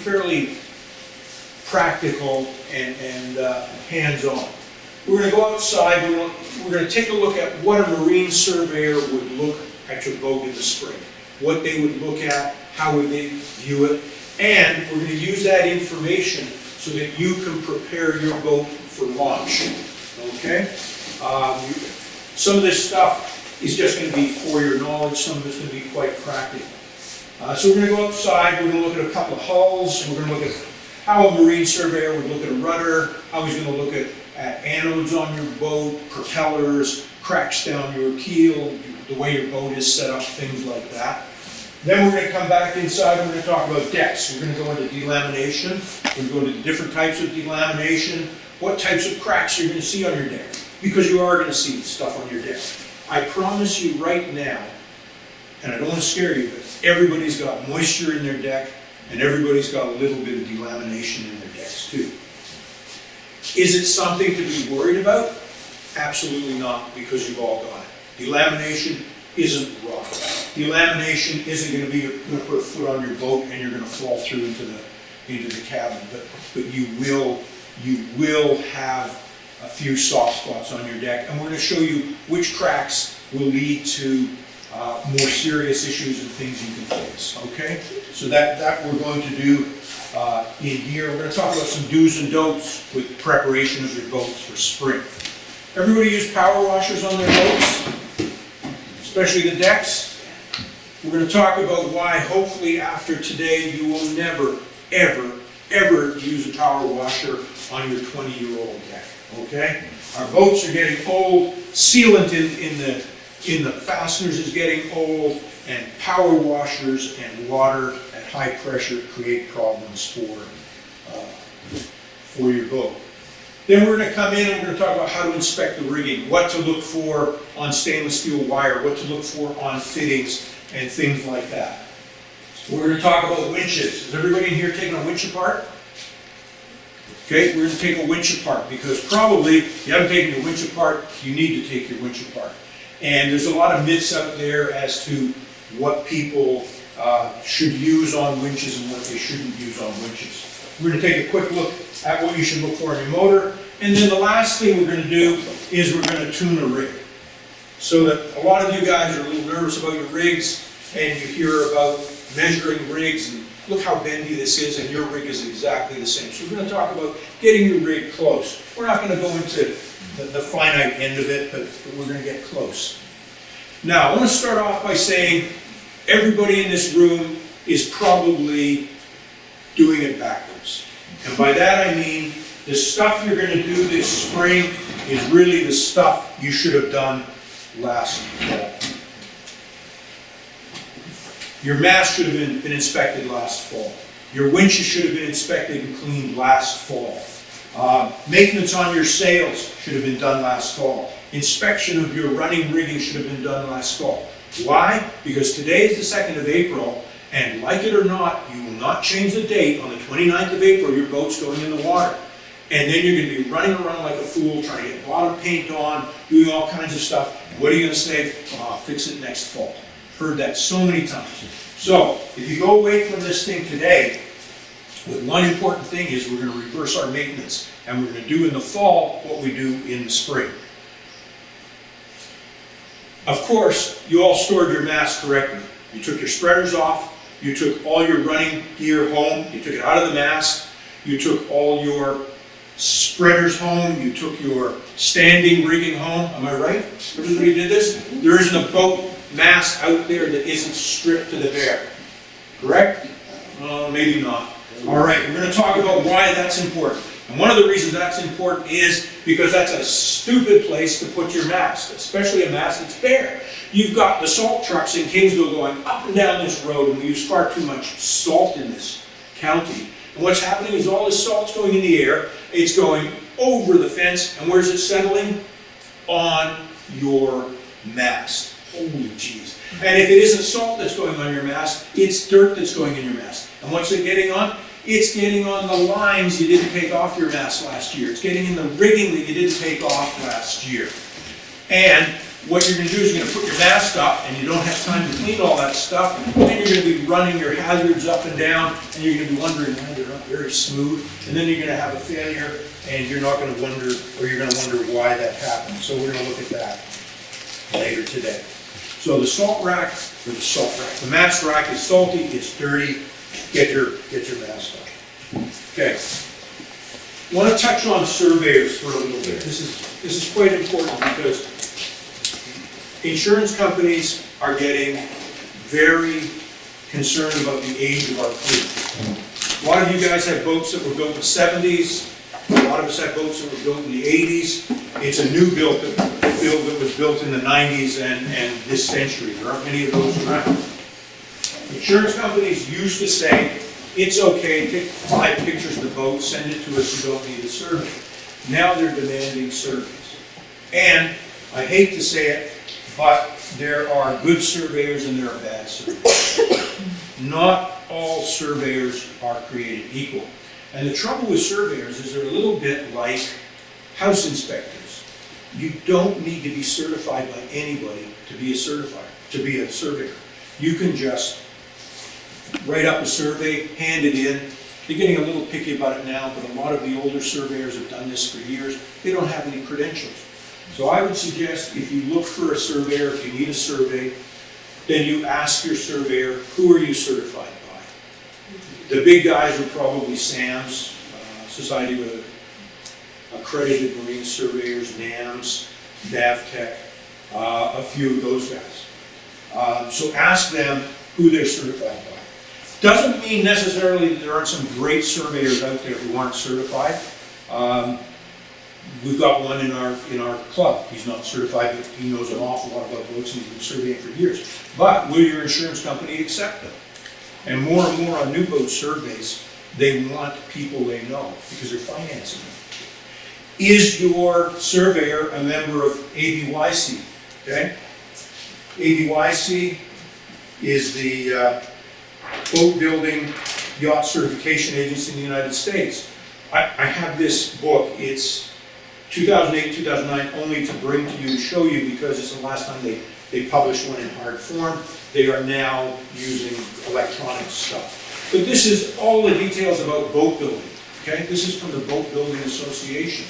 fairly practical and hands-on. We're going to go outside, we're going to take a look at what a marine surveyor would look at your boat in the spring. What they would look at, how would they view it, and we're going to use that information so that you can prepare your boat for launch. Okay? Some of this stuff is just going to be for your knowledge, some of it's going to be quite practical. So we're going to go outside, we're going to look at a couple of hulls, we're going to look at how a marine surveyor would look at a rudder, how he's going to look at anodes on your boat, propellers, cracks down your keel, the way your boat is set up, things like that. Then we're going to come back inside and we're going to talk about decks. We're going to go into delamination, we're going to go into different types of delamination, what types of cracks you're going to see on your deck, because you are going to see stuff on your deck. I promise you right now, and I don't want to scare you, but everybody's got moisture in their deck, and everybody's got a little bit of delamination in their decks too. Is it something to be worried about? Absolutely not, because you've all got it. Delamination isn't rock. Delamination isn't going to be you're going to put a foot on your boat and you're going to fall through into the cabin, but you will have a few soft spots on your deck, and we're going to show you which cracks will lead to more serious issues and things you can face. Okay, so that we're going to do in here. We're going to talk about some do's and don'ts with preparation of your boats for spring. Everybody use power washers on their boats, especially the decks. We're going to talk about why, hopefully after today, you will never, ever, ever use a power washer on your 20-year-old deck. Okay? Our boats are getting old. Sealant in the fasteners is getting old, and power washers and water at high pressure create problems for your boat. Then we're going to come in and we're going to talk about how to inspect the rigging, what to look for on stainless steel wire, what to look for on fittings, and things like that. We're going to talk about winches. Is everybody in here taking a winch apart? Okay, we're going to take a winch apart because probably if you haven't taken your winch apart, you need to take your winch apart. And there's a lot of myths out there as to what people should use on winches and what they shouldn't use on winches. We're going to take a quick look at what you should look for in your motor. And then the last thing we're going to do is we're going to tune a rig. So that a lot of you guys are a little nervous about your rigs, and you hear about measuring rigs, and look how bendy this is, and your rig is exactly the same. So we're going to talk about getting your rig close. We're not going to go into the finite end of it, but we're going to get close. Now, I want to start off by saying everybody in this room is probably doing it backwards. And by that I mean the stuff you're going to do this spring is really the stuff you should have done last fall. Your mast should have been inspected last fall. Your winches should have been inspected and cleaned last fall. Maintenance on your sails should have been done last fall. Inspection of your running rigging should have been done last fall. Why? Because today is the 2nd of April, and like it or not, you will not change the date. On the 29th of April, your boat's going in the water. And then you're going to be running around like a fool, trying to get bottom paint on, doing all kinds of stuff. And what are you going to say? Oh, I'll fix it next fall. Heard that so many times. So, if you go away from this thing today, the one important thing is we're going to reverse our maintenance. And we're going to do in the fall what we do in the spring. Of course, you all stored your mast correctly. You took your spreaders off. You took all your running gear home. You took it out of the mast. You took all your spreaders home. You took your standing rigging home. Am I right? Everybody did this? There isn't a boat mast out there that isn't stripped to the bare. Correct? Maybe not. All right, we're going to talk about why that's important. And one of the reasons that's important is because that's a stupid place to put your mast, especially a mast that's bare. You've got the salt trucks in Kingsville going up and down this road, and we use far too much salt in this county. And what's happening is all this salt's going in the air, it's going over the fence, and where's it settling? On your mast. Holy jeez. And if it isn't salt that's going on your mast, it's dirt that's going in your mast. And what's it getting on? It's getting on the lines you didn't take off your mast last year. It's getting in the rigging that you didn't take off last year. And what you're gonna do is you're gonna put your mast up, and you don't have time to clean all that stuff, then you're gonna be running your halyards up and down, and you're gonna be wondering why they're not very smooth, and then you're gonna have a failure, and you're not gonna wonder, or you're gonna wonder why that happened. So we're gonna look at that later today. So the salt rack, or the mast rack is salty, it's dirty, get your mast up. Okay. Want to touch on surveyors for a little bit. This is quite important because insurance companies are getting very concerned about the age of our fleet. A lot of you guys have boats that were built in the 70s. A lot of us have boats that were built in the 80s. It's a new build that was built in the 90s and this century. There aren't many of those around. Insurance companies used to say, it's okay, take 5 pictures of the boat, send it to us, you don't need a survey. Now they're demanding surveys. And I hate to say it, but there are good surveyors and there are bad surveyors. Not all surveyors are created equal. And the trouble with surveyors is they're a little bit like house inspectors. You don't need to be certified by anybody to be a surveyor. You can just write up a survey, hand it in. They're getting a little picky about it now, but a lot of the older surveyors have done this for years. They don't have any credentials. So I would suggest if you look for a surveyor, if you need a survey, then you ask your surveyor, who are you certified by? The big guys are probably SAMs, Society with Accredited Marine Surveyors, NAMS, DAVTech, a few of those guys. So ask them who they're certified by. Doesn't mean necessarily that there aren't some great surveyors out there who aren't certified. We've got one in our club. He's not certified, but he knows an awful lot about boats and he's been surveying for years. But will your insurance company accept them? And more on new boat surveys, they want people they know because they're financing them. Is your surveyor a member of CIYC? Okay? CIYC is the boat building yacht certification agency in the United States. I have this book. It's 2008, 2009, only to bring to you, to show you, because it's the last time they published one in hard form. They are now using electronic stuff. But this is all the details about boat building. Okay, this is from the Boat Building Association.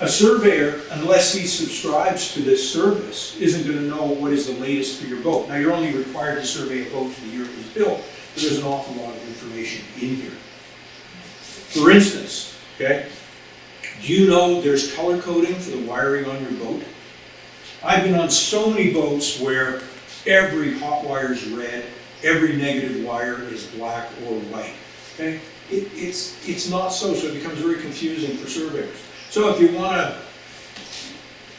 A surveyor, unless he subscribes to this service, isn't going to know what is the latest for your boat. Now, you're only required to survey a boat to the year it was built, but there's an awful lot of information in here. For instance, okay, do you know there's color coding for the wiring on your boat? I've been on so many boats where every hot wire is red, every negative wire is black or white. Okay? It's not so it becomes very confusing for surveyors. So if you want to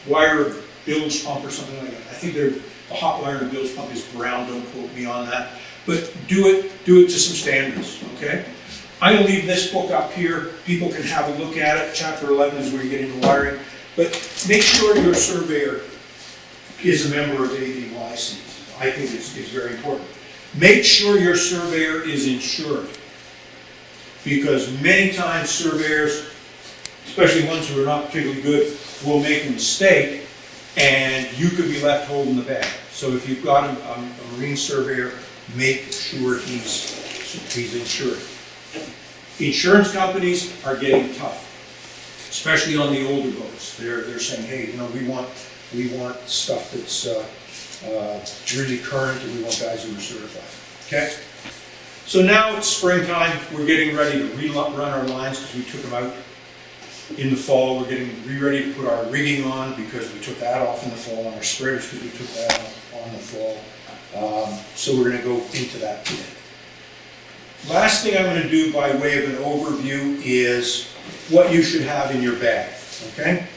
wire a bilge pump or something like that, I think the hot wire in a bilge pump is brown, don't quote me on that, but do it to some standards, okay? I'm going to leave this book up here. People can have a look at it. Chapter 11 is where you get into wiring. But make sure your surveyor is a member of CIYC. I think it's very important. Make sure your surveyor is insured. Because many times surveyors, especially ones who are not particularly good, will make a mistake and you could be left holding the bag. So if you've got a marine surveyor, make sure he's insured. Insurance companies are getting tough, especially on the older boats. They're saying, hey, we want stuff that's really current, and we want guys who are certified. Okay. So now it's springtime. We're getting ready to rerun our lines because we took them out in the fall. We're getting ready to put our rigging on because we took that off in the fall, and our spreaders because we took that off on the fall. So we're going to go into that today. Last thing I'm going to do by way of an overview is what you should have in your bag, okay?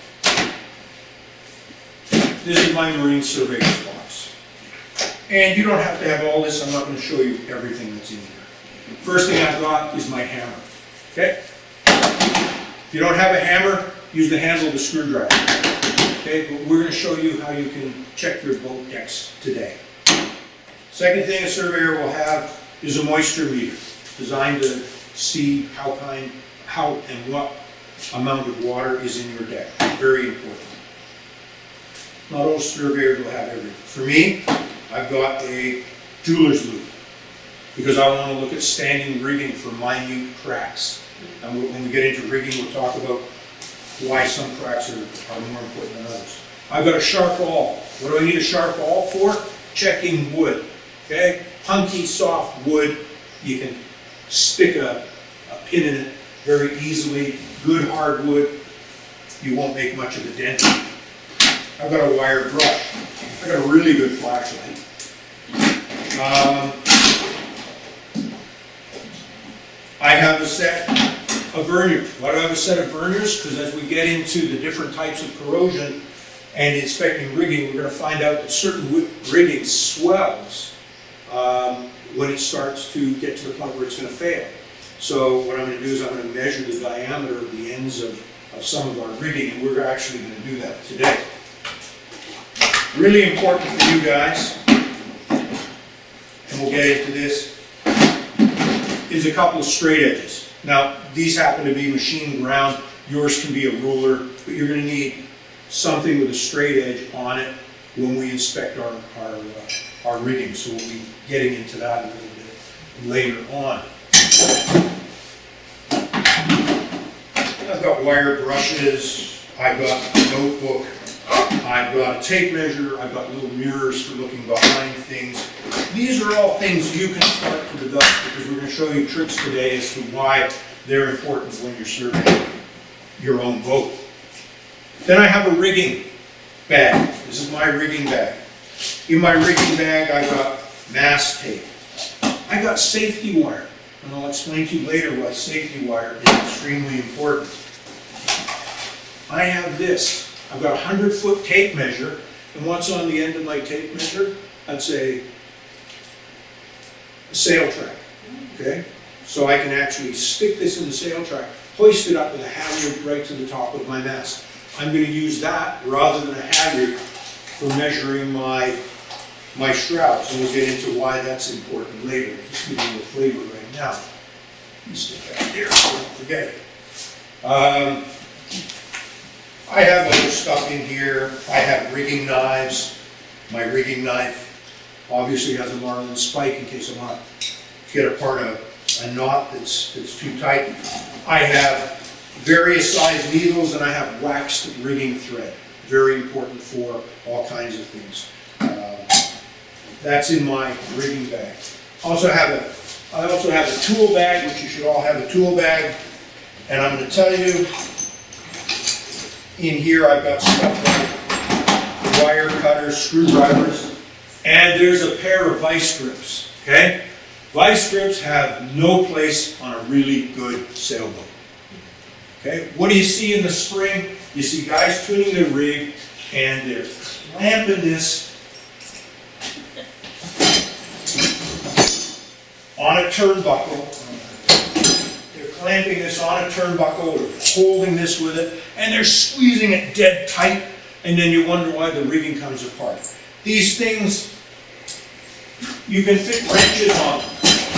This is my marine surveyor's box. And you don't have to have all this. I'm not going to show you everything that's in here. First thing I've got is my hammer, okay? If you don't have a hammer, use the handle of a screwdriver, okay? But we're going to show you how you can check your boat decks today. Second thing a surveyor will have is a moisture meter, designed to see how and what amount of water is in your deck. Very important. Not all surveyors will have everything. For me, I've got a jeweler's loop, because I want to look at standing rigging for minute cracks. And when we get into rigging, we'll talk about why some cracks are more important than others. I've got a sharp awl. What do I need a sharp awl for? Checking wood, okay? Hunky, soft wood, you can stick a pin in it very easily. Good hardwood, you won't make much of a dent. I've got a wire brush. I've got a really good flashlight. I have a set of verniers. Why do I have a set of verniers? Because as we get into the different types of corrosion and inspecting rigging, we're going to find out that certain rigging swells when it starts to get to the point where it's going to fail. So what I'm going to do is I'm going to measure the diameter of the ends of some of our rigging, and we're actually going to do that today. Really important for you guys, and we'll get into this, is a couple of straight edges. Now, these happen to be machine ground. Yours can be a ruler, but you're going to need something with a straight edge on it when we inspect our rigging. So we'll be getting into that a little bit later on. I've got wire brushes, I've got a notebook, I've got a tape measure, I've got little mirrors for looking behind things. These are all things you can start to develop, because we're going to show you tricks today as to why they're important when you're surveying your own boat. Then I have a rigging bag. This is my rigging bag. In my rigging bag I've got mast tape. I got safety wire, and I'll explain to you later why safety wire is extremely important. I have this. I've got a 100-foot tape measure, and what's on the end of my tape measure? That's a sail track, okay? So I can actually stick this in the sail track, hoist it up with a halyard right to the top of my mast. I'm going to use that rather than a halyard for measuring my shrouds, and we'll get into why that's important later. Just give you a flavor right now. Stick that there, don't forget it. I have other stuff in here. I have rigging knives. My rigging knife obviously has a marlin spike in case I want to get apart a knot that's too tight. I have various size needles, and I have waxed rigging thread. Very important for all kinds of things. That's in my rigging bag. I also have a tool bag, which you should all have a tool bag. And I'm going to tell you, in here I've got stuff like wire cutters, screwdrivers, and there's a pair of vice grips, okay? Vice grips have no place on a really good sailboat, okay? What do you see in the spring? You see guys tuning their rig, and they're clamping this on a turnbuckle. They're clamping this on a turnbuckle, or holding this with it, and they're squeezing it dead tight, and then you wonder why the rigging comes apart. These things, you can fit wrenches on them.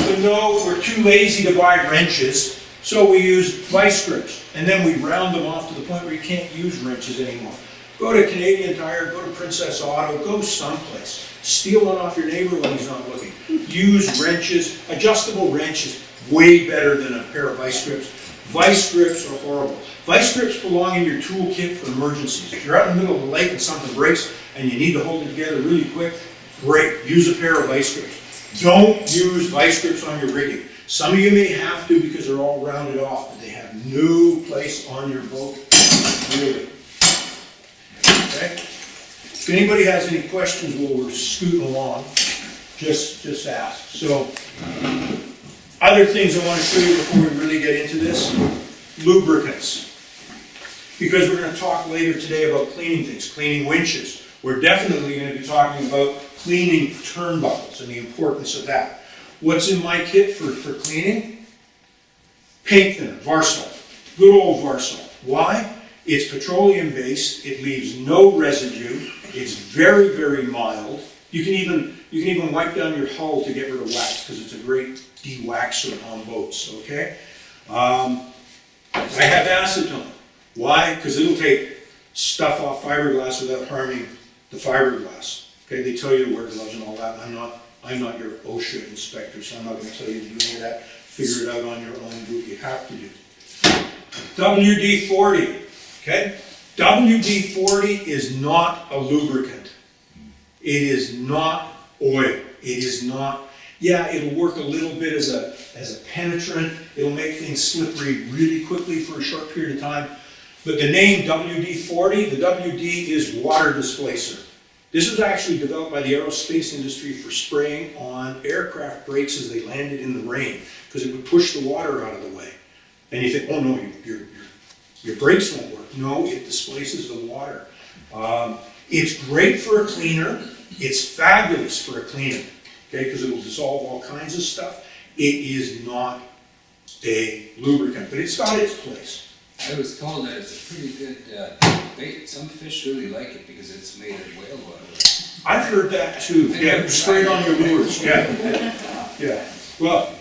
But no, we're too lazy to buy wrenches, so we use vice grips, and then we round them off to the point where you can't use wrenches anymore. Go to Canadian Tire, go to Princess Auto, go someplace. Steal one off your neighbor when he's not looking. Use wrenches. Adjustable wrenches, way better than a pair of vice grips. Vice grips are horrible. Vice grips belong in your toolkit for emergencies. If you're out in the middle of the lake and something breaks and you need to hold it together really quick, great, use a pair of vice grips. Don't use vice grips on your rigging. Some of you may have to because they're all rounded off, but they have no place on your boat, really. Okay? If anybody has any questions while we're scooting along, just ask. So, other things I want to show you before we really get into this, lubricants. Because we're going to talk later today about cleaning things, cleaning winches. We're definitely going to be talking about cleaning turnbuckles and the importance of that. What's in my kit for cleaning? Paint thinner, Varsol. Good old Varsol. Why? It's petroleum based, it leaves no residue, it's very, very mild. You can even wipe down your hull to get rid of wax, because it's a great de-waxer on boats, okay? I have acetone. Why? Because it'll take stuff off fiberglass without harming the fiberglass. Okay, they tell you to wear gloves and all that. I'm not your OSHA inspector, so I'm not gonna tell you to do any of that. Figure it out on your own, do what you have to do. WD-40, okay? WD-40 is not a lubricant. It is not oil. It is not, yeah, it'll work a little bit as a penetrant. It'll make things slippery really quickly for a short period of time. But the name WD-40, the WD is water displacer. This was actually developed by the aerospace industry for spraying on aircraft brakes as they landed in the rain, because it would push the water out of the way. And you think, oh no, your brakes won't work. No, it displaces the water. It's great for a cleaner. It's fabulous for a cleaner, okay, because it will dissolve all kinds of stuff. It is not a lubricant, but it's got its place. I was told that it's a pretty good bait. Some fish really like it because it's made of whale oil. I've heard that too. Yeah, spray it on your lures. Yeah. Yeah. Well,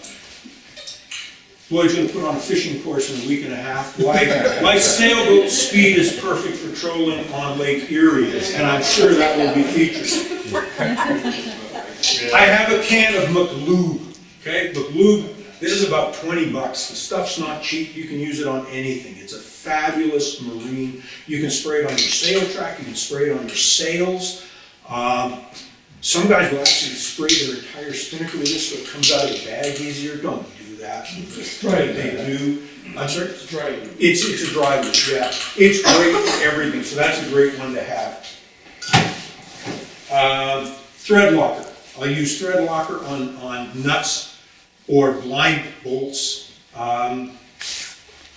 Lloyd's going to put on a fishing course in a week and a half. My sailboat speed is perfect for trolling on Lake Erie, and I'm sure that will be featured. I have a can of McLube. Okay, McLube. This is about 20 bucks. The stuff's not cheap. You can use it on anything. It's a fabulous marine. You can spray it on your sail track. You can spray it on your sails. Some guys will actually spray their entire spinnaker with this so it comes out of the bag easier. Don't do that. They do. I'm sorry? It's dry. It's a dry wood, yeah. It's great for everything, so that's a great one to have. Thread locker. I'll use thread locker on nuts or blind bolts.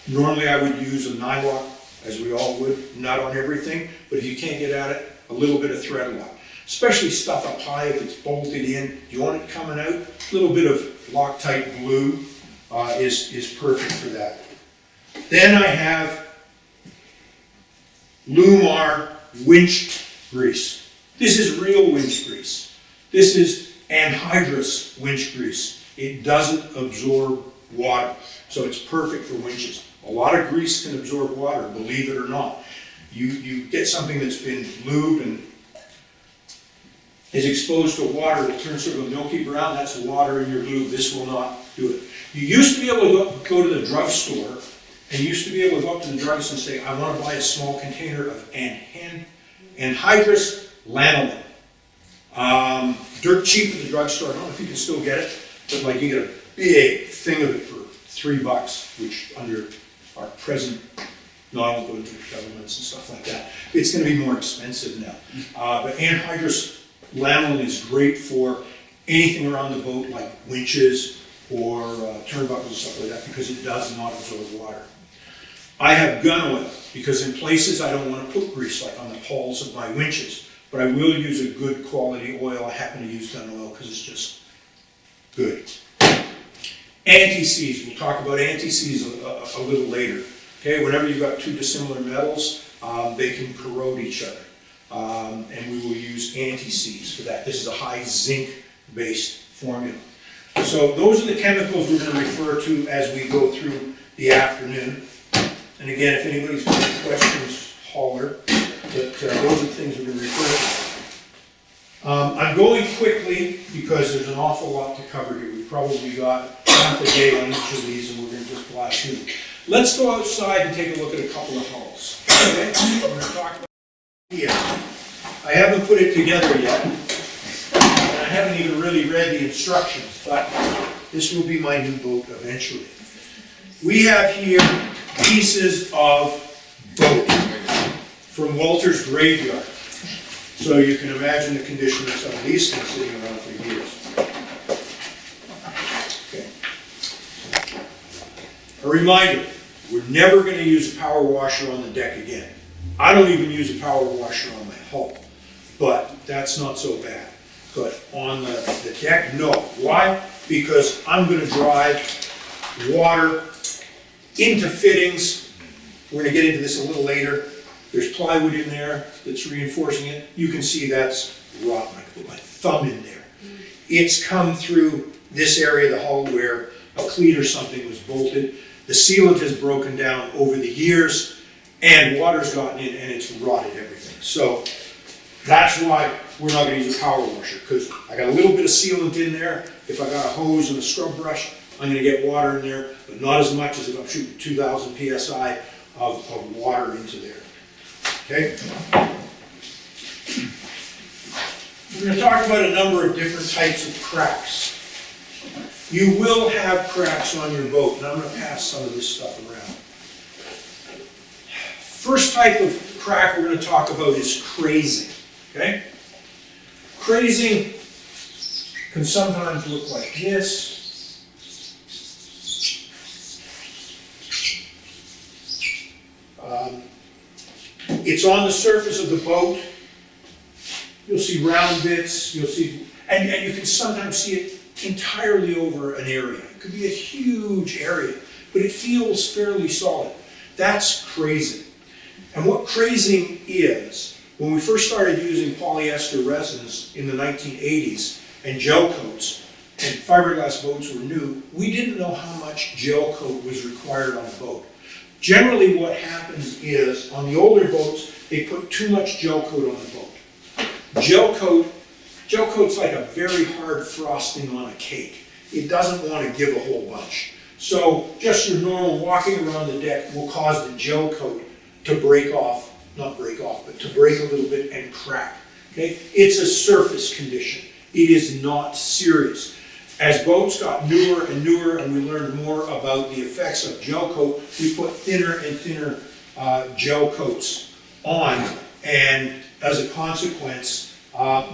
Normally I would use a nylock, as we all would, not on everything, but if you can't get at it, a little bit of thread lock. Especially stuff up high, if it's bolted in, you want it coming out, a little bit of Loctite glue is perfect for that. Then I have Lumar winch grease. This is real winch grease. This is anhydrous winch grease. It doesn't absorb water, so it's perfect for winches. A lot of grease can absorb water, believe it or not. You get something that's been lubed and is exposed to water, it turns sort of a milky brown, that's water in your lube. This will not do it. You used to be able to go to the drugstore, and you used to be able to go up to the druggist and say, I want to buy a small container of anhydrous lanolin. Dirt cheap at the drugstore. I don't know if you can still get it, but like you get a big thing of it for $3, which under our present non-good governments and stuff like that, it's going to be more expensive now. But anhydrous lanolin is great for anything around the boat, like winches or turnbuckles and stuff like that, because it does not absorb water. I have gun oil, because in places I don't want to put grease, like on the pawls of my winches, but I will use a good quality oil. I happen to use gun oil because it's just good. Anti-seize, we'll talk about anti-seize a little later. Okay, whenever you've got two dissimilar metals, they can corrode each other. And we will use anti-seize for that. This is a high zinc-based formula. So those are the chemicals we're going to refer to as we go through the afternoon. And again, if anybody's got any questions, holler. But those are the things we're going to refer to. I'm going quickly because there's an awful lot to cover here. We've probably got half a day on each of these, and we're going to just blast through them. Let's go outside and take a look at a couple of hulls. Okay? We're going to talk about here. I haven't put it together yet, and I haven't even really read the instructions, but this will be my new boat eventually. We have here pieces of boat from Walter's graveyard. So you can imagine the condition of some of these things sitting around for years. Okay. A reminder, we're never going to use a power washer on the deck again. I don't even use a power washer on my hull, but that's not so bad. But on the deck, no. Why? Because I'm going to drive water into fittings. We're going to get into this a little later. There's plywood in there that's reinforcing it. You can see that's rotten. I put my thumb in there. It's come through this area of the hull where a cleat or something was bolted. The sealant has broken down over the years, and water's gotten in and it's rotted everything. So That's why we're not gonna use a power washer, because I got a little bit of sealant in there. If I got a hose and a scrub brush, I'm gonna get water in there, but not as much as if I'm shooting 2,000 PSI of water into there, okay? We're gonna talk about a number of different types of cracks. You will have cracks on your boat, and I'm gonna pass some of this stuff around. First type of crack we're gonna talk about is crazing, okay? Crazing can sometimes look like this. It's on the surface of the boat. You'll see round bits, you'll see, and you can sometimes see it entirely over an area. It could be a huge area, but it feels fairly solid. That's crazing. And what crazing is, when we first started using polyester resins in the 1980s and gel coats, and fiberglass boats were new, we didn't know how much gel coat was required on a boat. Generally what happens is, on the older boats, they put too much gel coat on the boat. Gel coat's like a very hard frosting on a cake. It doesn't want to give a whole bunch. So just your normal walking around the deck will cause the gel coat to break off, not break off, but to break a little bit and crack. Okay? It's a surface condition. It is not serious. As boats got newer and newer and we learned more about the effects of gel coat, we put thinner and thinner gel coats on, and as a consequence,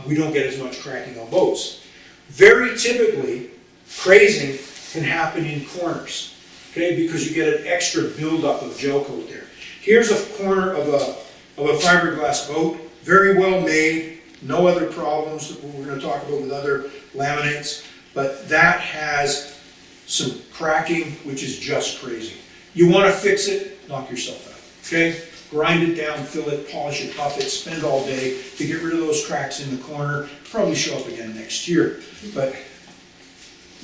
we don't get as much cracking on boats. Very typically, crazing can happen in corners, okay, because you get an extra buildup of gel coat there. Here's a corner of a fiberglass boat, very well made, no other problems that we're going to talk about with other laminates, but that has some cracking, which is just crazy. You want to fix it, knock yourself out, okay? Grind it down, fill it, polish it, buff it, spend all day to get rid of those cracks in the corner. Probably show up again next year, but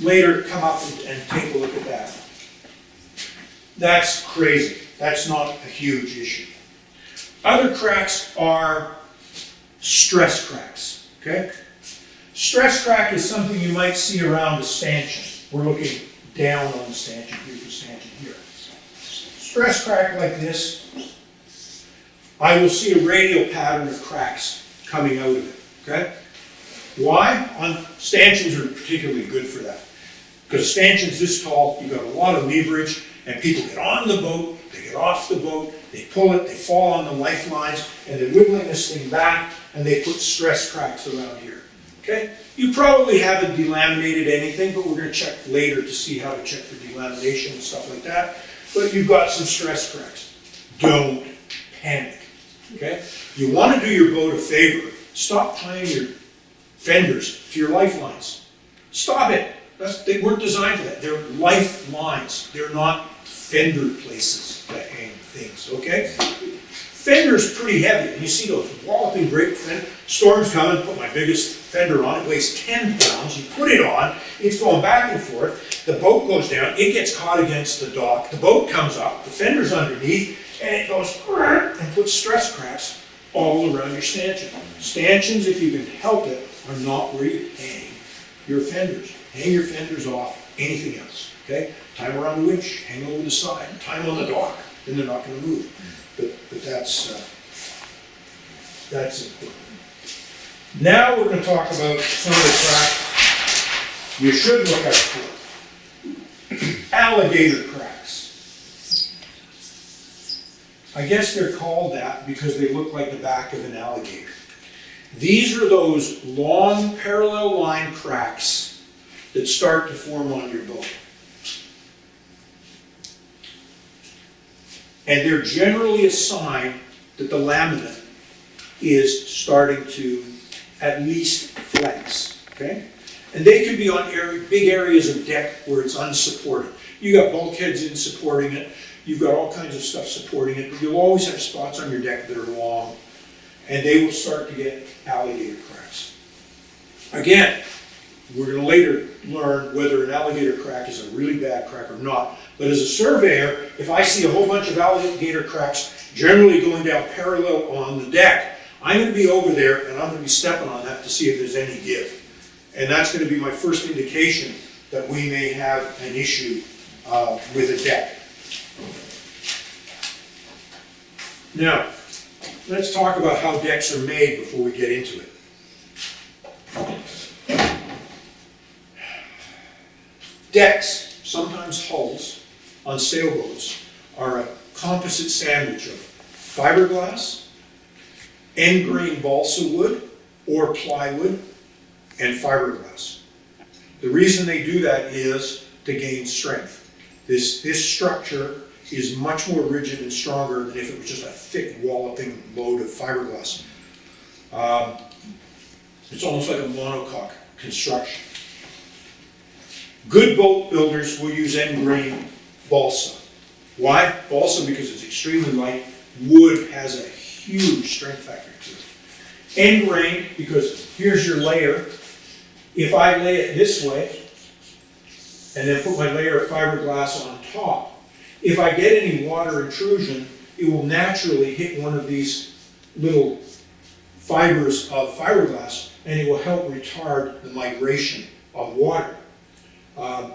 later come up and take a look at that. That's crazy. That's not a huge issue. Other cracks are stress cracks, okay? Stress crack is something you might see around a stanchion. We're looking down on the stanchion. Here's the stanchion here. Stress crack like this, I will see a radial pattern of cracks coming out of it, okay? Why? Stanchions are particularly good for that. Because a stanchion's this tall, you've got a lot of leverage, and people get on the boat, they get off the boat, they pull it, they fall on the lifelines, and they're wiggling this thing back, and they put stress cracks around here, okay? You probably haven't delaminated anything, but we're going to check later to see how to check for delamination and stuff like that. But you've got some stress cracks. Don't panic, okay? You want to do your boat a favor. Stop tying your fenders to your lifelines. Stop it. They weren't designed for that. They're lifelines. They're not fender places that hang things, okay? Fender's pretty heavy, and you see those walloping great fenders. Storm's coming, put my biggest fender on, it weighs 10 pounds, you put it on, it's going back and forth, the boat goes down, it gets caught against the dock, the boat comes up, the fender's underneath, and it goes and puts stress cracks all around your stanchion. Stanchions, if you can help it, are not where you hang your fenders. Hang your fenders off anything else, okay? Tie them around the winch, hang over the side, tie them on the dock, then they're not going to move. But that's important. Now we're going to talk about some of the cracks you should look out for. Alligator cracks. I guess they're called that because they look like the back of an alligator. These are those long parallel line cracks that start to form on your boat. And they're generally a sign that the laminate is starting to at least flex, okay? And they can be on big areas of deck where it's unsupported. You got bulkheads in supporting it, you've got all kinds of stuff supporting it, but you'll always have spots on your deck that are long, and they will start to get alligator cracks. Again, we're going to later learn whether an alligator crack is a really bad crack or not. But as a surveyor, if I see a whole bunch of alligator cracks generally going down parallel on the deck, I'm gonna be over there and I'm gonna be stepping on that to see if there's any give. And that's gonna be my first indication that we may have an issue with a deck. Now, let's talk about how decks are made before we get into it. Decks, sometimes hulls, on sailboats are a composite sandwich of fiberglass, end grain balsa wood or plywood, and fiberglass. The reason they do that is to gain strength. This structure is much more rigid and stronger than if it was just a thick walloping load of fiberglass. It's almost like a monocoque construction. Good boat builders will use end grain balsa. Why? Balsa because it's extremely light. Wood has a huge strength factor to it. End grain because here's your layer. If I lay it this way and then put my layer of fiberglass on top, if I get any water intrusion, it will naturally hit one of these little fibers of fiberglass and it will help retard the migration of water.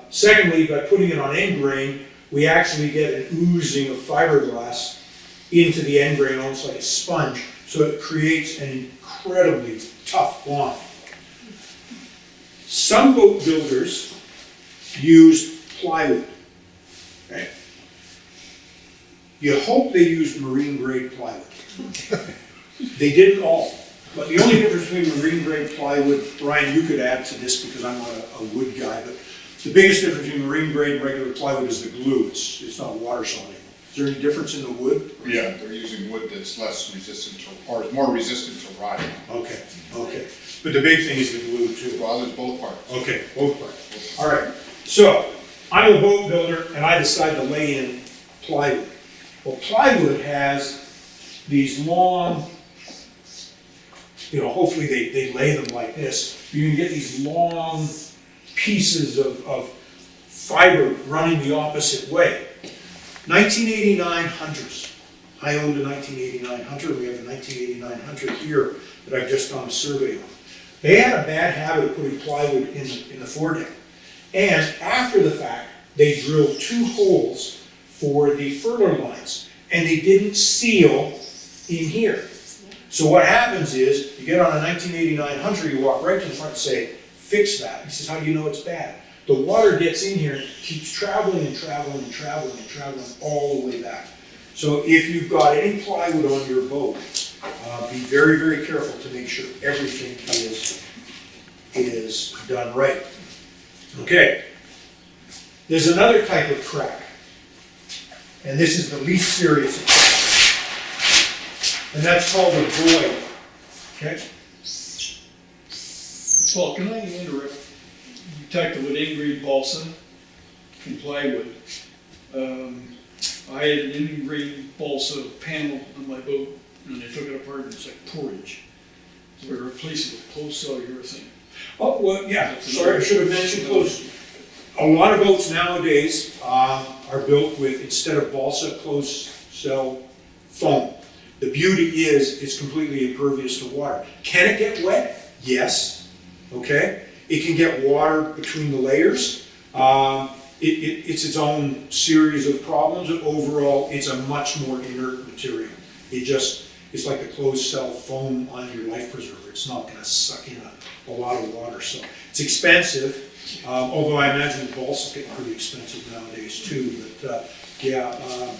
Secondly, by putting it on end grain, we actually get an oozing of fiberglass into the end grain, almost like a sponge, so it creates an incredibly tough bond. Some boat builders use plywood. Okay? You hope they used marine grade plywood. They didn't all. But the only difference between marine grade plywood, Brian, you could add to this because I'm not a wood guy, but the biggest difference between marine grade and regular plywood is the glue. It's not water soluble. Is there any difference in the wood? Yeah, they're using wood that's less resistant to, or is more resistant to rotting. Okay, okay. But the big thing is the glue too. Well, there's both parts. Okay, both parts. All right. So I'm a boat builder and I decide to lay in plywood. Well, plywood has these long, hopefully they lay them like this. You can get these long pieces of fiber running the opposite way. 1989 Hunters. I owned a 1989 Hunter. We have a 1989 Hunter here that I've just done a survey on. They had a bad habit of putting plywood in the foredeck. And after the fact, they drilled 2 holes for the furler lines. And they didn't seal in here. So what happens is, you get on a 1989 Hunter, you walk right to the front and say, fix that. He says, how do you know it's bad? The water gets in here, keeps traveling and traveling and traveling and traveling all the way back. So if you've got any plywood on your boat, be very, very careful to make sure everything is done right. Okay. There's another type of crack, and this is the least serious of cracks, and that's called a void. Okay. Paul, can I interrupt? You talked about end-grade balsa and plywood. I had an end-grade balsa panel on my boat, and I took it apart, and it's like porridge. So I replaced it with closed-cell urethane. Oh, well, yeah, sorry, I should have mentioned closed. A lot of boats nowadays are built with, instead of balsa, closed-cell foam. The beauty is it's completely impervious to water. Can it get wet? Yes. Okay? It can get water between the layers. It's its own series of problems, but overall, it's a much more inert material. It's like the closed-cell foam on your life preserver. It's not going to suck in a lot of water. So it's expensive, although I imagine the balsa getting pretty expensive nowadays too. But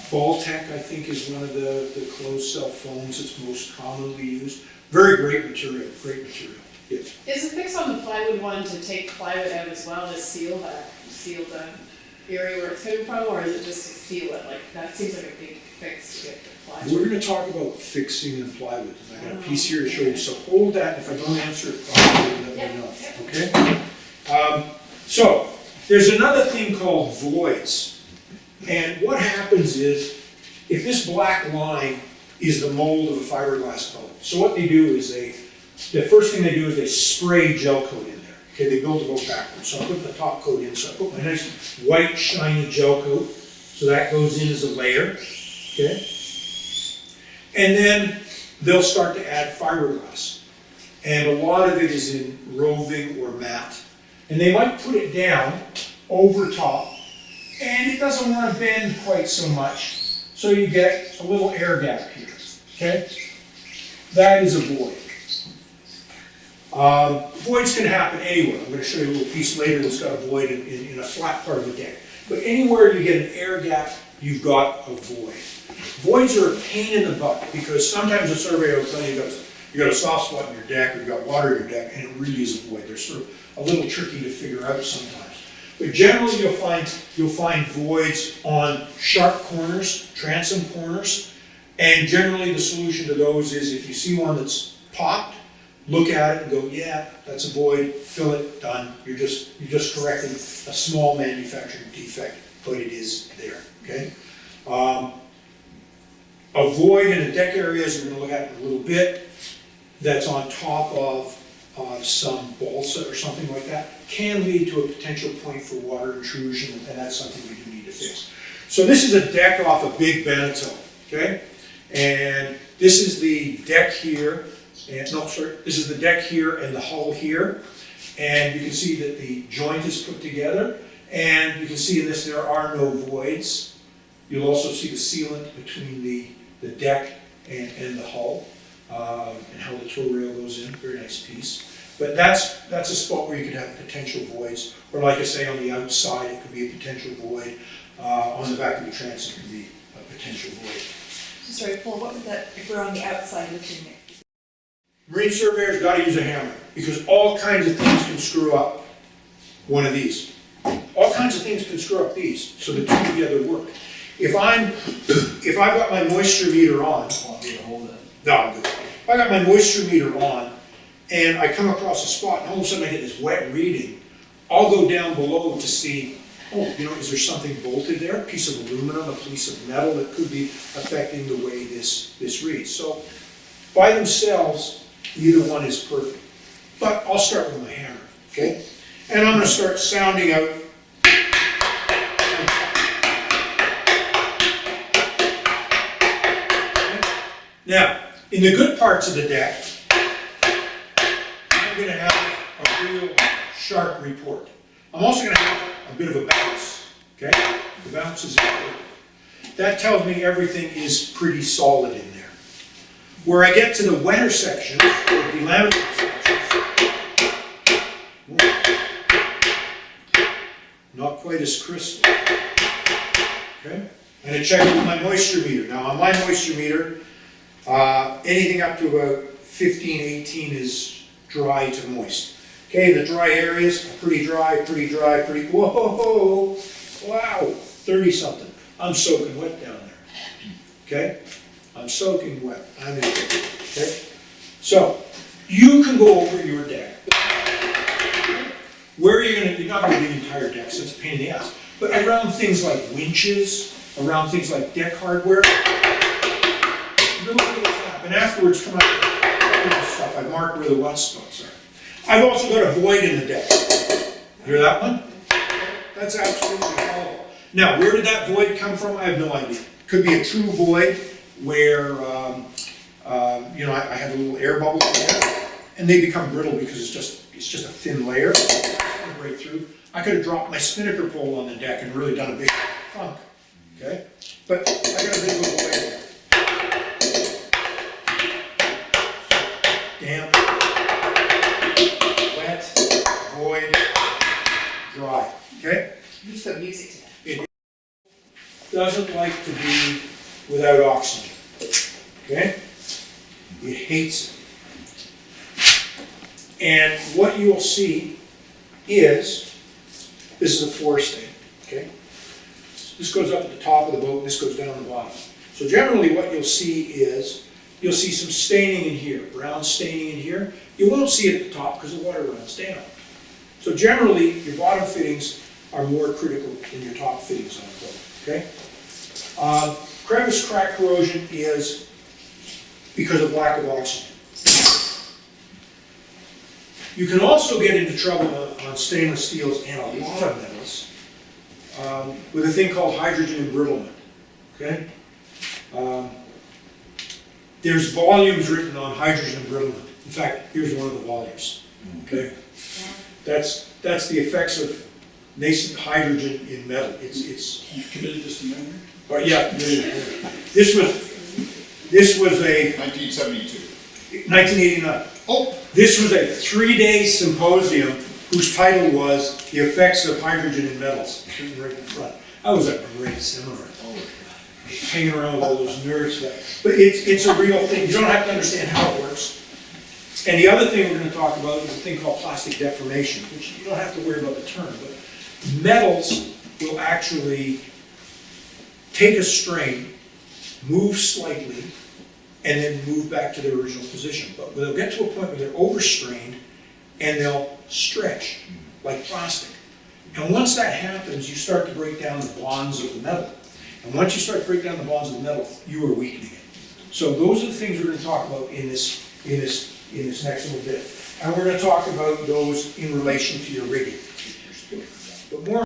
Baltec, I think, is one of the closed-cell foams that's most commonly used. Very great material, great material. Yes. Is the fix on the plywood one to take plywood out as well to seal the area where it's coming from, or is it just to seal it? Like, that seems like a big fix to get the plywood. We're going to talk about fixing and plywood, and I got a piece here to show you. So hold that. If I don't answer it properly, let me know. Okay. So there's another thing called voids, and what happens is if this black line is the mold of a fiberglass boat. So what they do is the first thing they do is they spray gel coat in there. Okay, they build the boat backwards. So I put the top coat in. So I put my nice white shiny gel coat. So that goes in as a layer. Okay. And then they'll start to add fiberglass. And a lot of it is in roving or mat. And they might put it down over top, and it doesn't want to bend quite so much. So you get a little air gap here, okay? That is a void. Voids can happen anywhere. I'm going to show you a little piece later that's got a void in a flat part of the deck. But anywhere you get an air gap, you've got a void. Voids are a pain in the butt because sometimes a surveyor will tell you you got a soft spot in your deck or you got water in your deck, and it really is a void. They're sort of a little tricky to figure out sometimes. But generally you'll find voids on sharp corners, transom corners, and generally the solution to those is if you see one that's popped, look at it and go, yeah, that's a void, fill it, done. You're just correcting a small manufacturing defect, but it is there, okay? A void in a deck area, as we're going to look at in a little bit, that's on top of some balsa or something like that, can lead to a potential point for water intrusion, and that's something we do need to fix. So this is a deck off a big Beneteau, okay? And this is the deck here, and no, sorry, this is the deck here and the hull here. And you can see that the joint is put together, and you can see in this there are no voids. You'll also see the sealant between the deck and the hull, and how the tow rail goes in, very nice piece. But that's a spot where you could have potential voids, or like I say, on the outside it could be a potential void. On the back of the transom it could be a potential void. Sorry, Paul, what would that, if we're on the outside looking at? Marine surveyor's got to use a hammer, because all kinds of things can screw up one of these. All kinds of things can screw up these, so the two together work. If I've got my moisture meter on, Want me to hold that? no, I'm good. If I got my moisture meter on, and I come across a spot, and all of a sudden I get this wet reading, I'll go down below to see, oh, is there something bolted there? A piece of aluminum, a piece of metal that could be affecting the way this reads. So, by themselves, neither one is perfect. But I'll start with my hammer, okay? And I'm going to start sounding out. Now, in the good parts of the deck, I'm going to have a real sharp report. I'm also going to have a bit of a bounce, okay? The bounce is important. That tells me everything is pretty solid in there. Where I get to the wetter sections, or delaminated sections, not quite as crisp. Okay? I'm going to check with my moisture meter. Now on my moisture meter, anything up to about 15, 18 is dry to moist. Okay, the dry areas are pretty dry, whoa, wow, 30 something. I'm soaking wet down there. Okay? I'm soaking wet. I'm in it. Okay? So, you can go over your deck. Where are you going to, you're not going to do the entire deck, so it's a pain in the ass. But around things like winches, around things like deck hardware, little tap, and afterwards come out with stuff. I've marked where the wet spots are. I've also got a void in the deck. Hear that one? That's absolutely hollow. Now, where did that void come from? I have no idea. Could be a true void where, I had a little air bubble there, and they become brittle because it's just a thin layer. Right through. I could have dropped my spinnaker pole on the deck and really done a big funk. Okay? But I got a big little void there. Damp, wet, void, dry. Okay? You just put music to that. It doesn't like to be without oxygen. Okay? It hates it. And what you'll see is, this is a floor stain. Okay? This goes up at the top of the boat, this goes down the bottom. So generally what you'll see is, you'll see some staining in here, brown staining in here. You won't see it at the top because the water runs down. So generally, your bottom fittings are more critical than your top fittings on a boat, okay? Crevice crack corrosion is because of lack of oxygen. You can also get into trouble on stainless steels and a lot of metals with a thing called hydrogen embrittlement, okay? There's volumes written on hydrogen embrittlement. In fact, here's one of the volumes, okay? That's the effects of nascent hydrogen in metal. It's You committed this to memory? but yeah, this was a 1972. 1989. Oh, This was a 3-day symposium whose title was The Effects of Hydrogen in Metals. Written right in front. That was a great seminar. Hanging around with all those nerds. But it's a real thing. You don't have to understand how it works. And the other thing we're going to talk about is a thing called plastic deformation, which you don't have to worry about the term, but metals will actually take a strain, move slightly, and then move back to their original position. But they'll get to a point where they're overstrained and they'll stretch like plastic. And once that happens, you start to break down the bonds of the metal. And once you start to break down the bonds of the metal, you are weakening it. So those are the things we're going to talk about in this next little bit. And we're going to talk about those in relation to your rigging. But more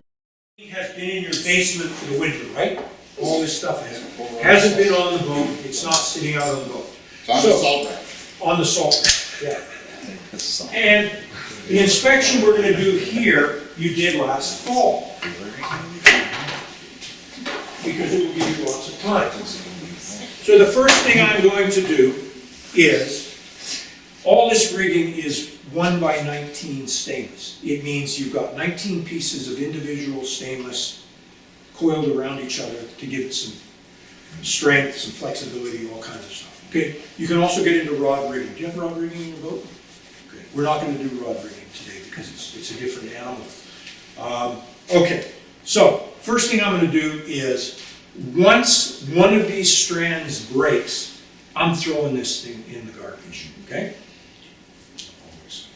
has been in your basement for the winter, right? All this stuff hasn't been on the boat. It's not sitting out on the boat. it's on the salt rack. On the salt rack, yeah. And the inspection we're going to do here, you did last fall. Because it will give you lots of time. So the first thing I'm going to do is, all this rigging is 1 by 19 stainless. It means you've got 19 pieces of individual stainless coiled around each other to give it some strength, some flexibility, all kinds of stuff. Okay, you can also get into rod rigging. Do you have rod rigging in your boat? Okay, we're not going to do rod rigging today because it's a different animal. Okay, so first thing I'm going to do is, once one of these strands breaks, I'm throwing this thing in the garbage, okay?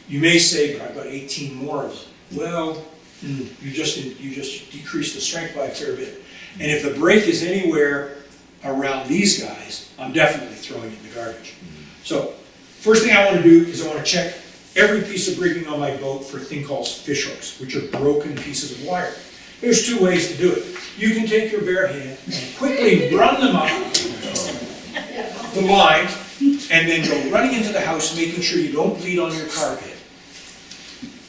You may say, but I've got 18 more of them. Well, you just decrease the strength by a fair bit. And if the break is anywhere around these guys, I'm definitely throwing it in the garbage. So, first thing I want to do is I want to check every piece of rigging on my boat for a thing called fish hooks, which are broken pieces of wire. There's 2 ways to do it. You can take your bare hand and quickly run them up the line, and then go running into the house, making sure you don't bleed on your carpet.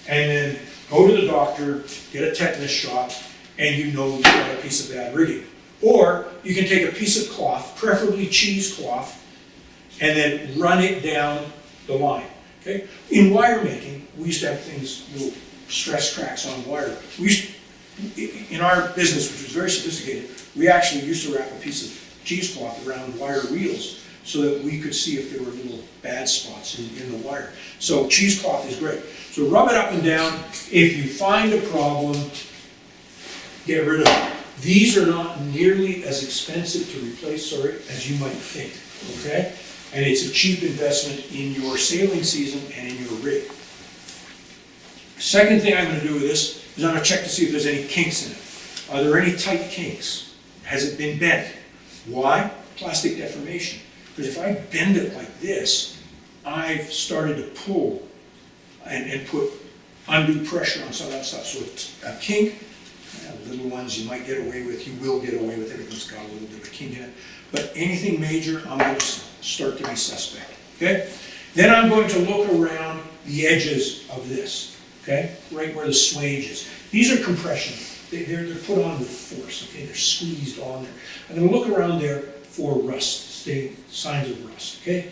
And then go to the doctor, get a tetanus shot, and you know you've got a piece of bad rigging. Or you can take a piece of cloth, preferably cheesecloth, and then run it down the line. Okay? In wire making, we used to have things, little stress cracks on wire. In our business, which was very sophisticated, we actually used to wrap a piece of cheesecloth around wire reels so that we could see if there were little bad spots in the wire. So cheesecloth is great. So rub it up and down. If you find a problem, get rid of it. These are not nearly as expensive to replace, as you might think, okay? And it's a cheap investment in your sailing season and in your rig. Second thing I'm going to do with this is I'm going to check to see if there's any kinks in it. Are there any tight kinks? Has it been bent? Why? Plastic deformation. Because if I bend it like this, I've started to pull and put undue pressure on some of that stuff. So a kink, little ones you might get away with, you will get away with. Everything's got a little bit of a kink in it. But anything major, I'm going to start to be suspect. Okay? Then I'm going to look around the edges of this. Okay? Right where the swage is. These are compression. They're put on with force. Okay? They're squeezed on there. I'm going to look around there for rust, signs of rust. Okay?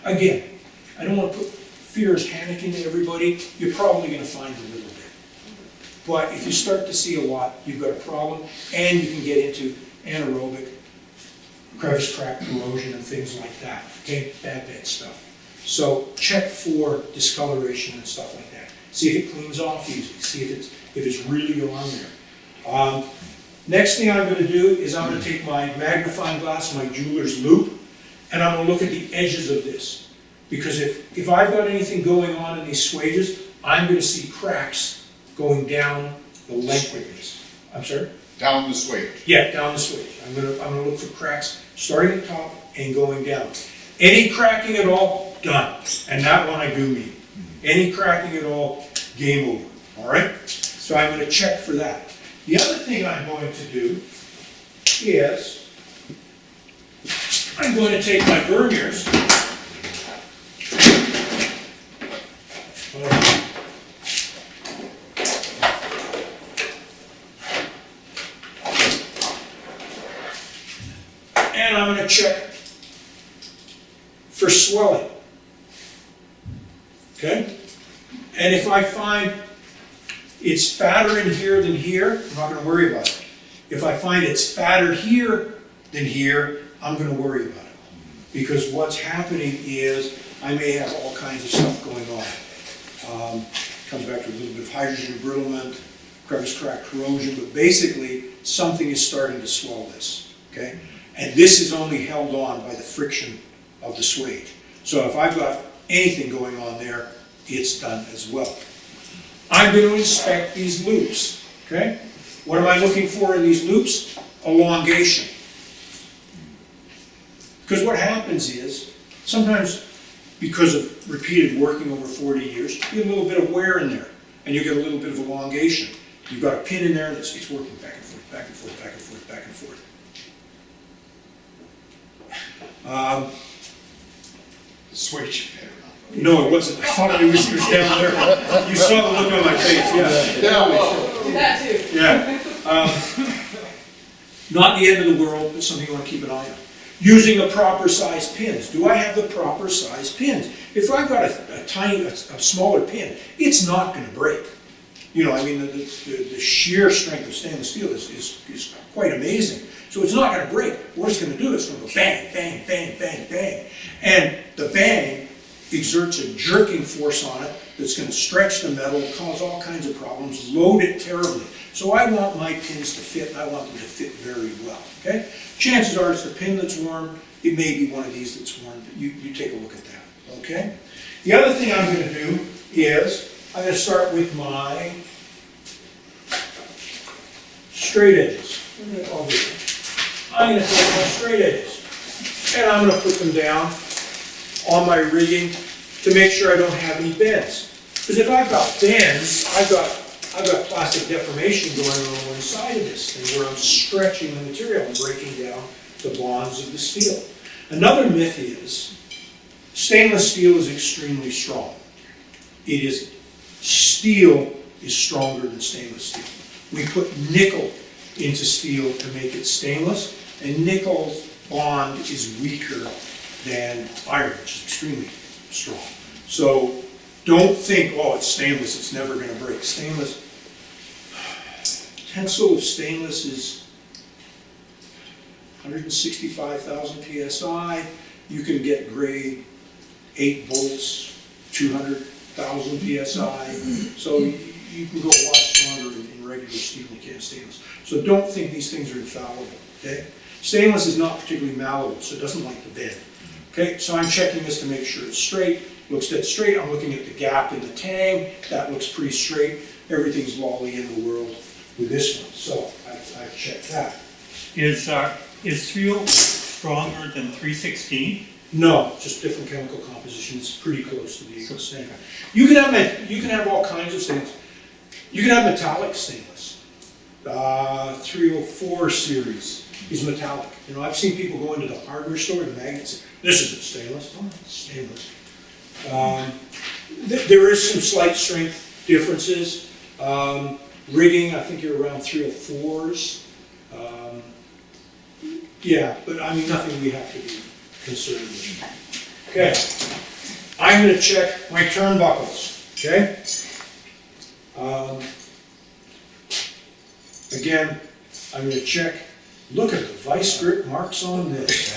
Again, I don't want to put fear as panic into everybody. You're probably going to find a little bit. But if you start to see a lot, you've got a problem, and you can get into anaerobic crevice crack corrosion and things like that. Okay? Bad stuff. So check for discoloration and stuff like that. See if it cleans off easy. See if it's really on there. Next thing I'm going to do is I'm going to take my magnifying glass, my jeweler's loupe, and I'm going to look at the edges of this. Because if I've got anything going on in these swages, I'm going to see cracks going down the length of this. I'm sorry? Down the swage. Yeah, down the swage. I'm going to look for cracks starting at the top and going down. Any cracking at all, done. And that one I do mean. Any cracking at all, game over. All right? So I'm going to check for that. The other thing I'm going to do is I'm going to take my verniers. And I'm going to check for swelling. Okay? And if I find it's fatter in here than here, I'm not going to worry about it. If I find it's fatter here than here, I'm going to worry about it. Because what's happening is I may have all kinds of stuff going on. Comes back to a little bit of hydrogen embrittlement, crevice crack corrosion, but basically something is starting to swell this. Okay? And this is only held on by the friction of the swage. So if I've got anything going on there, it's done as well. I'm going to inspect these loops, okay? What am I looking for in these loops? Elongation. Because what happens is, sometimes because of repeated working over 40 years, you get a little bit of wear in there, and you get a little bit of elongation. You've got a pin in there, and it's working back and forth, back and forth, back and forth, back and forth. Switch. No, it wasn't. I thought it was down there. You saw the look on my face, yeah. Do that too. Yeah. Not the end of the world, but something you want to keep an eye on. Using the proper size pins. Do I have the proper size pins? If I've got a smaller pin, it's not going to break. You know, I mean, the sheer strength of stainless steel is quite amazing. So it's not going to break. What it's going to do is it's going to go bang, bang, bang, bang, bang. And the bang exerts a jerking force on it that's going to stretch the metal, cause all kinds of problems, load it terribly. So I want my pins to fit, and I want them to fit very well, okay? Chances are it's the pin that's worn. It may be one of these that's worn, but you take a look at that, okay? The other thing I'm going to do is I'm going to start with my straight edges. I'm going to take my straight edges, and I'm going to put them down on my rigging to make sure I don't have any bends. Because if I've got bends, I've got plastic deformation going on one side of this thing where I'm stretching the material and breaking down the bonds of the steel. Another myth is stainless steel is extremely strong. It is. Steel is stronger than stainless steel. We put nickel into steel to make it stainless, and nickel's bond is weaker than iron, which is extremely strong. So don't think, oh, it's stainless, it's never going to break. Stainless, tensile of stainless is 165,000 psi. You can get grade 8 volts, 200,000 psi. So you can go a lot stronger in regular steel than you can stainless. So don't think these things are infallible, okay? Stainless is not particularly malleable, so it doesn't like to bend. Okay, so I'm checking this to make sure it's straight. Looks dead straight. I'm looking at the gap in the tang. That looks pretty straight. Everything's lolly in the world with this one. So I've checked that. Is 3 stronger than 316? No, just different chemical composition. It's pretty close to the same. You can have all kinds of things. You can have metallic stainless. 304 series is metallic. You know, I've seen people go into the hardware store, the magnets. This isn't stainless. Oh, it's stainless. There is some slight strength differences. Rigging, I think you're around 304s. Yeah, but I mean, nothing we have to be concerned with. Okay, I'm going to check my turnbuckles. Okay. Again, I'm going to check. Look at the vice grip marks on this.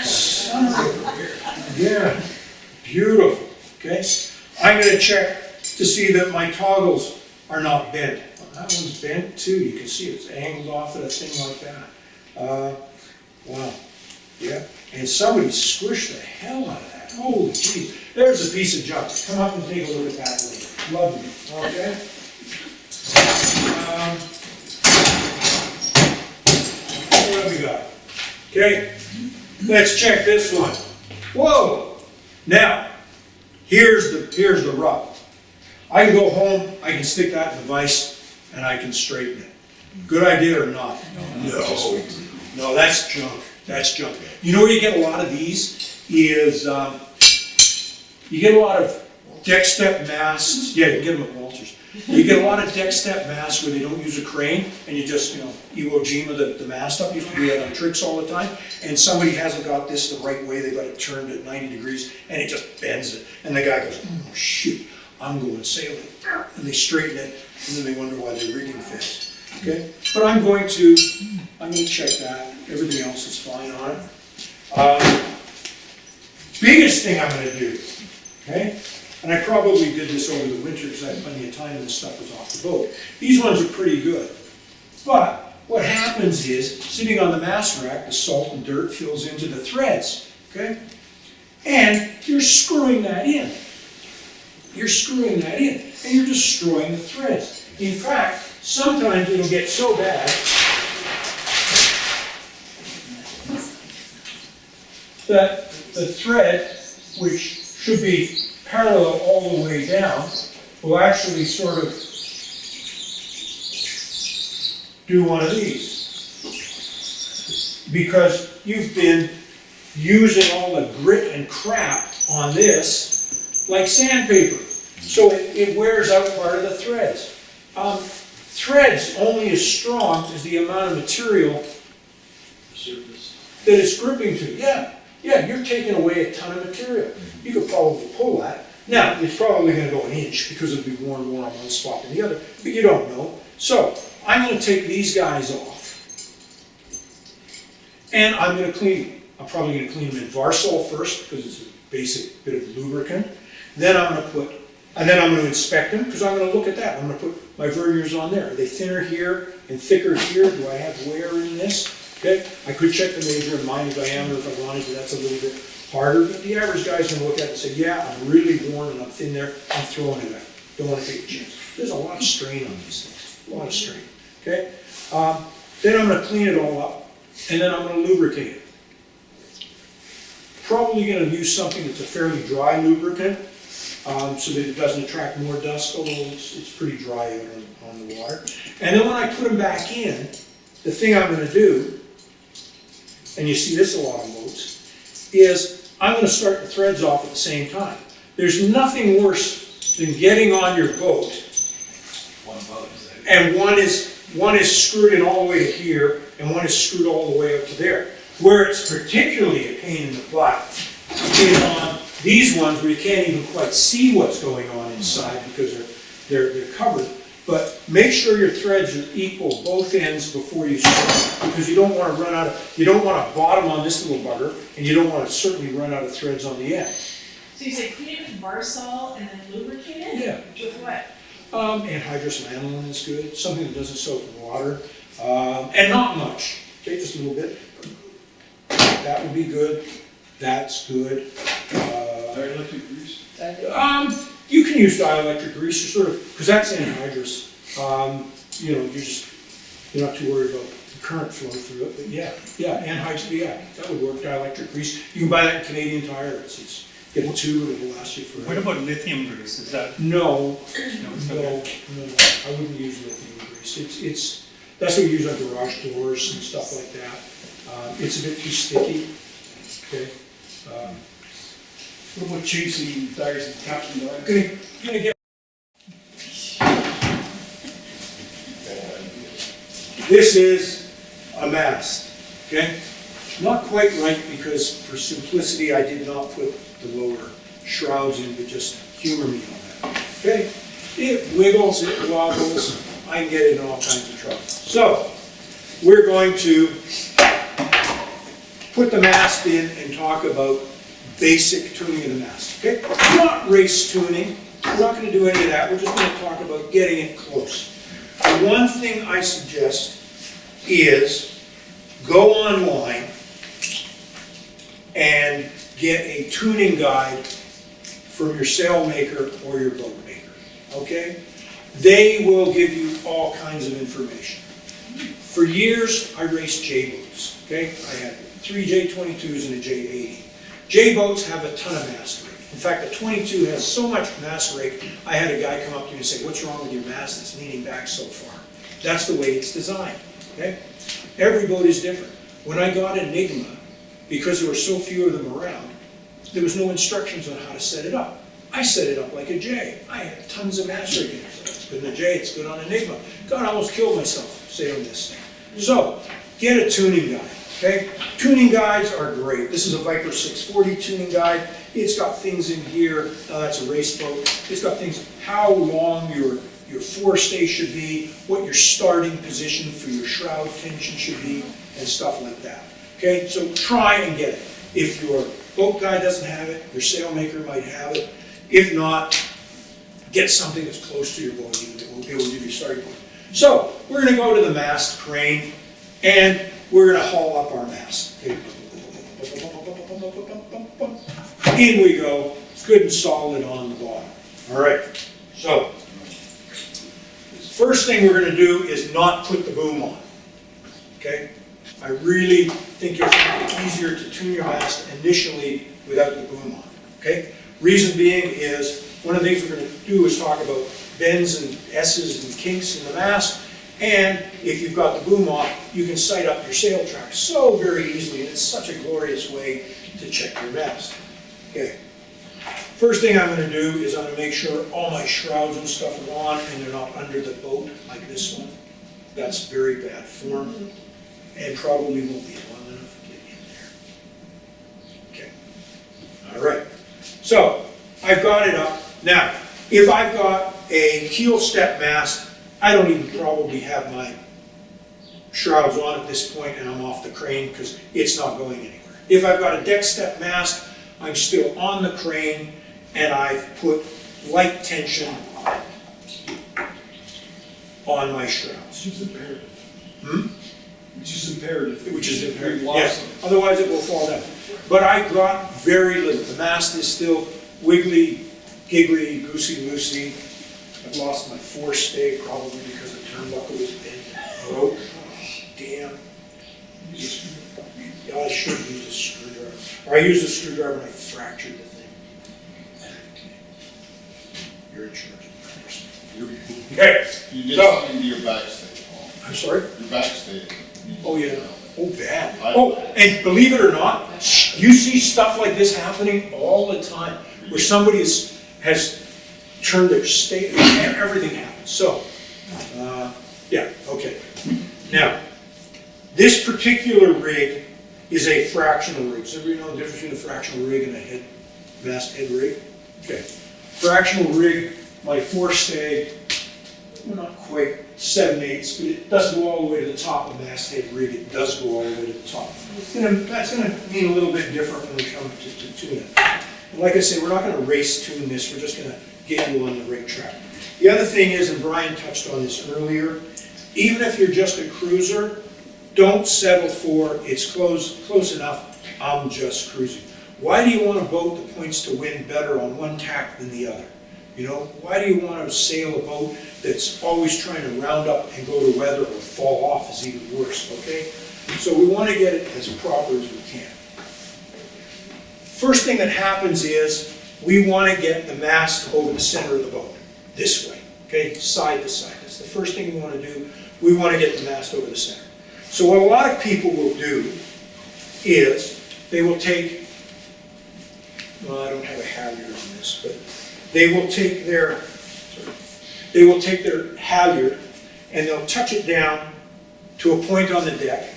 Son of a- yeah, beautiful. Okay, I'm going to check to see that my toggles are not bent. Well, that one's bent too. You can see it's angled off at a thing like that. Wow. Yeah. And somebody squished the hell out of that. Holy jeez. There's a piece of junk. Come up and take a look at that later. Lovely. Okay. What have we got? Okay. Let's check this one. Whoa. Now, here's the rub. I can go home, I can stick that in the vise, and I can straighten it. Good idea or not? No, that's junk. That's junk. You know where you get a lot of these is, you get a lot of deck step masts, yeah, you can get them at Walters. You get a lot of deck step masts where they don't use a crane, and you just, Iwo Jima the mast up, you have to do that on tricks all the time, and somebody hasn't got this the right way, they got it turned at 90 degrees, and it just bends it, and the guy goes, oh shoot, I'm going sailing, and they straighten it, and then they wonder why their rigging fails, okay? But I'm going to check that, everything else is fine on it. Biggest thing I'm gonna do, okay? And I probably did this over the winter because I had plenty of time and this stuff was off the boat. These ones are pretty good. But what happens is, sitting on the mast rack, the salt and dirt fills into the threads, okay? And you're screwing that in. You're screwing that in, and you're destroying the threads. In fact, sometimes it'll get so bad that the thread, which should be parallel all the way down, will actually sort of do one of these. Because you've been using all the grit and crap on this like sandpaper. So it wears out part of the threads. Threads only as strong as the amount of material that it's gripping to. Yeah, you're taking away a ton of material. You could probably pull that. Now, it's probably going to go an inch because it'll be worn more on one spot than the other, but you don't know. So, I'm going to take these guys off, and I'm going to clean them. I'm probably going to clean them in Varsol first because it's a basic bit of lubricant. Then I'm going to inspect them because I'm going to look at that. I'm going to put my verniers on there. Are they thinner here and thicker here? Do I have wear in this? Okay, I could check the major and minor diameter if I wanted to. That's a little bit harder, but the average guy's going to look at it and say, yeah, I'm really worn and I'm thin there. I'm throwing it out. Don't want to take a chance. There's a lot of strain on these things. A lot of strain. Okay. Then I'm going to clean it all up, and then I'm going to lubricate it. Probably going to use something that's a fairly dry lubricant, so that it doesn't attract more dust, although it's pretty dry out on the water. And then when I put them back in, the thing I'm going to do, and you see this a lot on boats, is I'm going to start the threads off at the same time. There's nothing worse than getting on your boat, and one is screwed in all the way to here, and one is screwed all the way up to there. Where it's particularly a pain in the butt is on these ones where you can't even quite see what's going on inside because they're covered. But make sure your threads are equal both ends before you start, because you don't want to run out of, you don't want to bottom on this little bugger, and you don't want to certainly run out of threads on the end. So you say clean it with Varsol and then lubricate it? Yeah. With what? Anhydrous lanolin is good, something that doesn't soak in water, and not much. Okay, just a little bit. That would be good. That's good. Dielectric grease? You can use dielectric grease, or sort of, because that's anhydrous. You're not too worried about the current flow through it. But anhydrous. Yeah, that would work. Dielectric grease. You can buy that in Canadian Tire. It's get a tube and it'll last you forever. What about lithium grease? Is that? No, I wouldn't use lithium grease. That's what we use on garage doors and stuff like that. It's a bit too sticky. Okay. What about chasing tires and caps and I'm gonna get. This is a mast. Okay. Not quite right because for simplicity I did not put the lower shrouds in, but just humor me on that. Okay. It wiggles, it wobbles. I can get it in all kinds of trouble. So we're going to put the mast in and talk about basic tuning of the mast. Okay? Not race tuning. We're not going to do any of that. We're just going to talk about getting it close. The one thing I suggest is go online and get a tuning guide from your sailmaker or your boat maker. Okay? They will give you all kinds of information. For years, I raced J boats. Okay? I had 3 J22s and a J80. J boats have a ton of mast rake. In fact, the 22 has so much mast rake, I had a guy come up to me and say, "What's wrong with your mast? It's leaning back so far." That's the way it's designed. Okay? Every boat is different. When I got Enigma, because there were so few of them around, there was no instructions on how to set it up. I set it up like a J. I had tons of mass rigging. It's good on a J, it's good on Enigma. God, I almost killed myself sailing this thing. So, get a tuning guide, okay? Tuning guides are great. This is a Viper 640 tuning guide. It's got things in here, that's a race boat. It's got things, how long your forestay should be, what your starting position for your shroud tension should be, and stuff like that. Okay, so try and get it. If your boat guide doesn't have it, your sailmaker might have it. If not, get something that's close to your boat, even that will be able to give you a starting point. So, we're going to go to the mast crane, and we're going to haul up our mast. Okay. In we go. It's good and solid on the bottom. All right, so first thing we're going to do is not put the boom on. Okay? I really think you'll find it easier to tune your mast initially without the boom on. Okay? Reason being is, one of the things we're going to do is talk about bends and S's and kinks in the mast, and if you've got the boom off, you can sight up your sail track so very easily, and it's such a glorious way to check your mast. Okay. First thing I'm going to do is I'm going to make sure all my shrouds and stuff are on and they're not under the boat like this one. That's very bad form and probably won't be long enough to get in there. Okay. All right. So I've got it up. Now, if I've got a keel step mast, I don't even probably have my shrouds on at this point and I'm off the crane because it's not going anywhere. If I've got a deck step mast, I'm still on the crane and I've put light tension on my shrouds. Which is imperative. Hmm? Which is imperative. Which is imperative, We've lost yes. them. Otherwise it will fall down. But I got very little. The mast is still wiggly, giggly, goosey-loosey. I've lost my forestay probably because the turnbuckle was bent and broke. Damn. Yeah, I should use a screwdriver. Or I used a screwdriver and I fractured the thing. You're in charge of the Okay, You did so, something to your backstay, Paul. I'm sorry? Your backstay. Oh, yeah. Oh, bad. Oh, and believe it or not, you see stuff like this happening all the time, where somebody has turned their state, and everything happens. So, yeah, okay. Now, this particular rig is a fractional rig. Does everybody know the difference between a fractional rig and a masthead rig? Okay. Fractional rig, my forestay, well, not quite 7/8, but it doesn't go all the way to the top of the masthead rig. It does go all the way to the top. That's going to mean a little bit different when we come to tune it. And like I said, we're not going to race tune this. We're just going to get you on the rig track. The other thing is, and Brian touched on this earlier, even if you're just a cruiser, don't settle for it's close enough, I'm just cruising. Why do you want a boat that points to wind better on one tack than the other? You know, why do you want to sail a boat that's always trying to round up and go to weather or fall off is even worse, okay? So we want to get it as proper as we can. First thing that happens is we want to get the mast over the center of the boat, this way, okay, side to side. That's the first thing we want to do. We want to get the mast over the center. So what a lot of people will do is they will take, well, I don't have a halyard on this, but they will take their halyard and they'll touch it down to a point on the deck